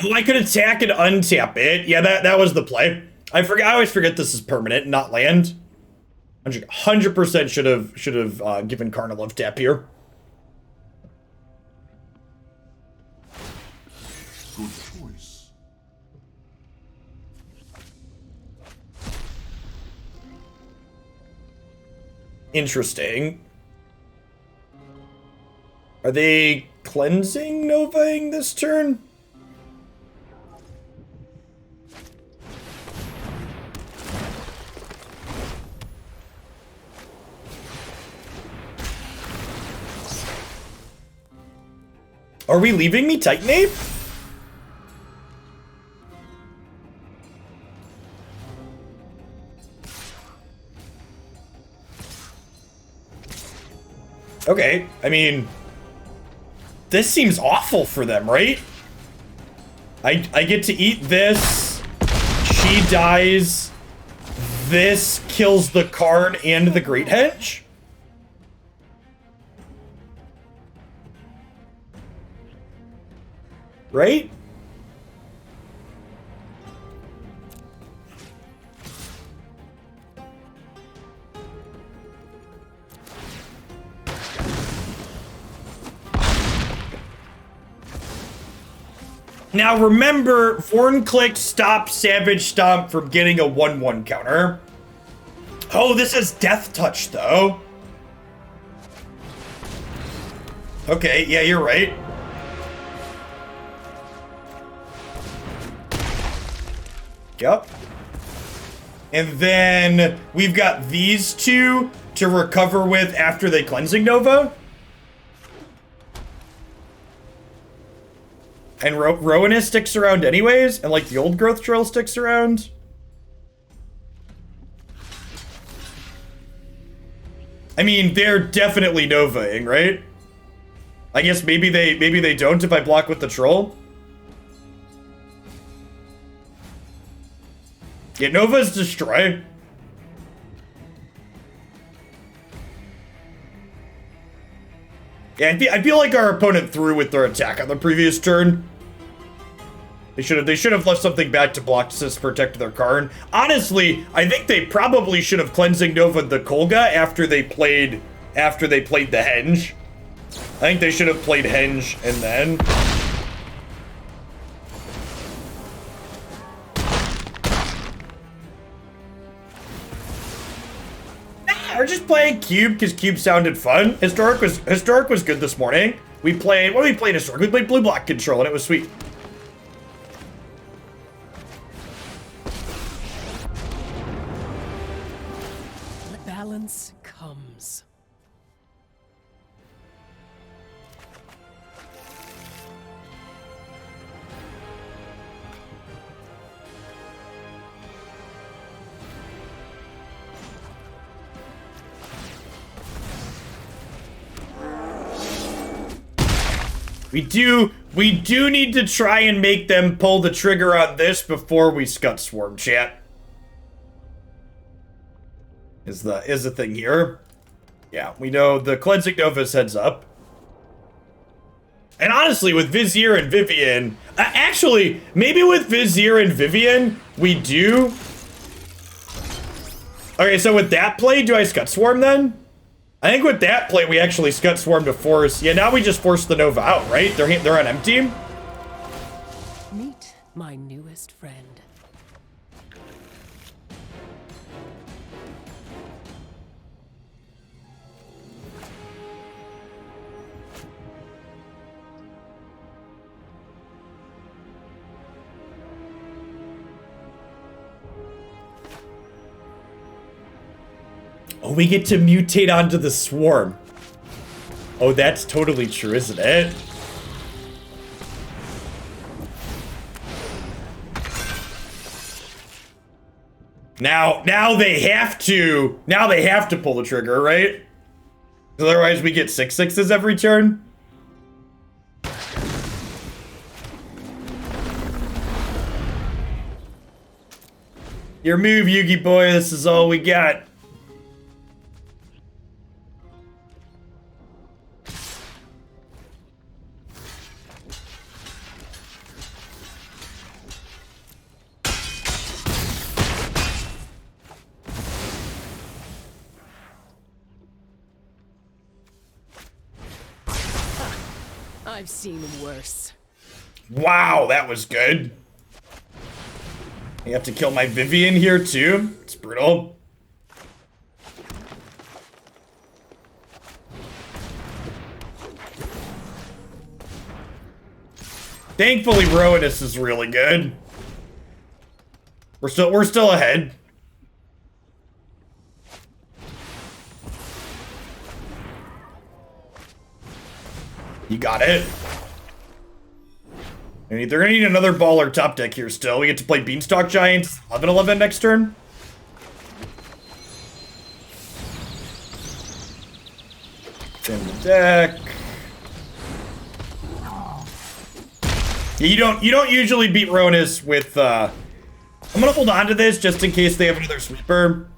Oh, I could attack and untap it. Yeah, that was the play. I always forget this is permanent, not land. 100% should have given Carnival of tap here. Good choice. Interesting. Are they cleansing Novaing this turn? Are we leaving me Titan Ape? Okay, I mean, this seems awful for them, right? I get to eat this, she dies, this kills the Karn and the Great Henge? Right? Now remember, Vorn Click stops Savage Stomp from getting a 1/1 counter. Oh, this is Death Touch though. Okay, yeah, you're right. Yep. And then we've got these two to recover with after they Cleansing Nova. And Rowanus sticks around anyways, and like the Old Growth Trail sticks around. I mean, they're definitely Novaing, right? I guess maybe they don't if I block with the Troll. Yeah, Nova's Destroy. Yeah, I feel like our opponent threw with their attack on the previous turn. They should have left something back to block to protect their Karn. Honestly, I think they probably should have Cleansing Nova the Kolga after they played the Henge. I think they should have played Henge and then. We're just playing Cube because Cube sounded fun. Historic was good this morning. We played, what did we play in Historic? We played Blue Black Control and it was sweet. Balance comes. We do need to try and make them pull the trigger on this before we Scut Swarm, chat. Is the thing here. Yeah, we know the Cleansing Nova's heads up. And honestly, with Vizier and Vivian, actually, maybe with Vizier and Vivian, we do. Okay, so with that play, do I Scut Swarm then? I think with that play, we actually Scut Swarm to force. Yeah, now we just force the Nova out, right? They're on empty. Meet my newest friend. Oh, we get to mutate onto the swarm. Oh, that's totally true, isn't it? Now they have to pull the trigger, right? Otherwise we get 6/6s every turn. Your move, Yugi boy, this is all we got. I've seen worse. Wow, that was good. You have to kill my Vivian here too. It's brutal. Thankfully, Rowanus is really good. We're still ahead. You got it. And they're gonna need another baller top deck here still. We get to play Beanstalk Giants 11/11 next turn. In the deck. Yeah, you don't usually beat Rowanus with I'm gonna hold on to this just in case they have another sweeper.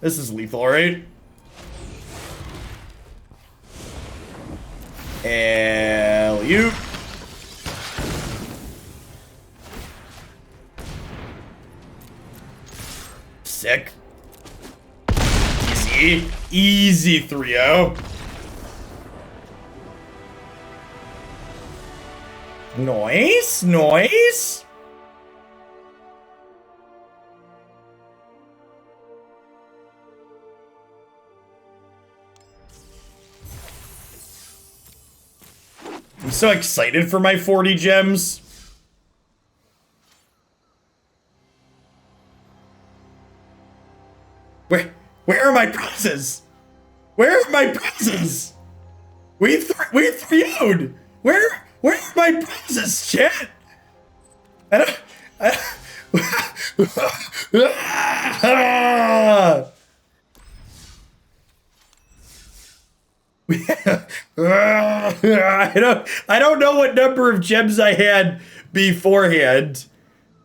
This is lethal, right? Alley-oop. Sick. Easy. Easy 3-0. Noise, noise. I'm so excited for my 40 gems. Where are my prizes? Where are my prizes? We 3-0'd. Where are my prizes, chat? I don't. I don't know what number of gems I had beforehand,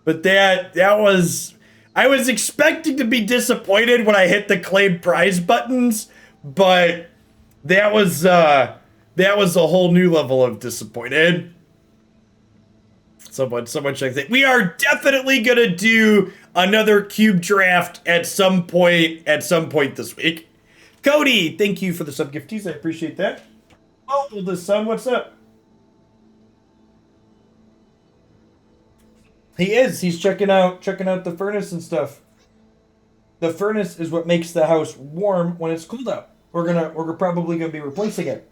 but that was. I was expecting to be disappointed when I hit the claim prize buttons, but that was a whole new level of disappointed. Someone check that. We are definitely gonna do another cube draft at some point this week. Cody, thank you for the sub gifties. I appreciate that. Oh, the sun, what's up? He is. He's checking out the furnace and stuff. The furnace is what makes the house warm when it's cold out. We're probably gonna be replacing it.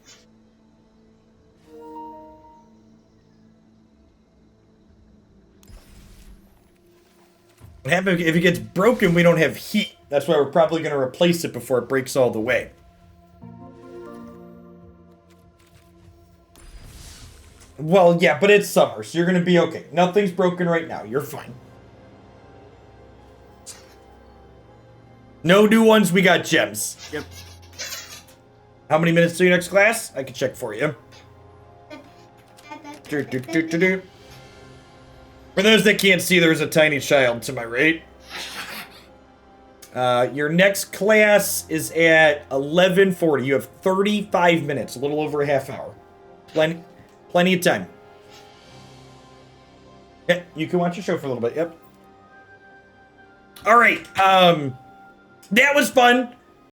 What happens if it gets broken? We don't have heat. That's why we're probably gonna replace it before it breaks all the way. Well, yeah, but it's summer, so you're gonna be okay. Nothing's broken right now. You're fine. No new ones. We got gems. Yep. How many minutes to your next class? I can check for you. For those that can't see, there's a tiny child to my right. Your next class is at 11:40. You have 35 minutes, a little over a half hour. Plenty of time. Yeah, you can watch your show for a little bit. Yep. All right. That was fun.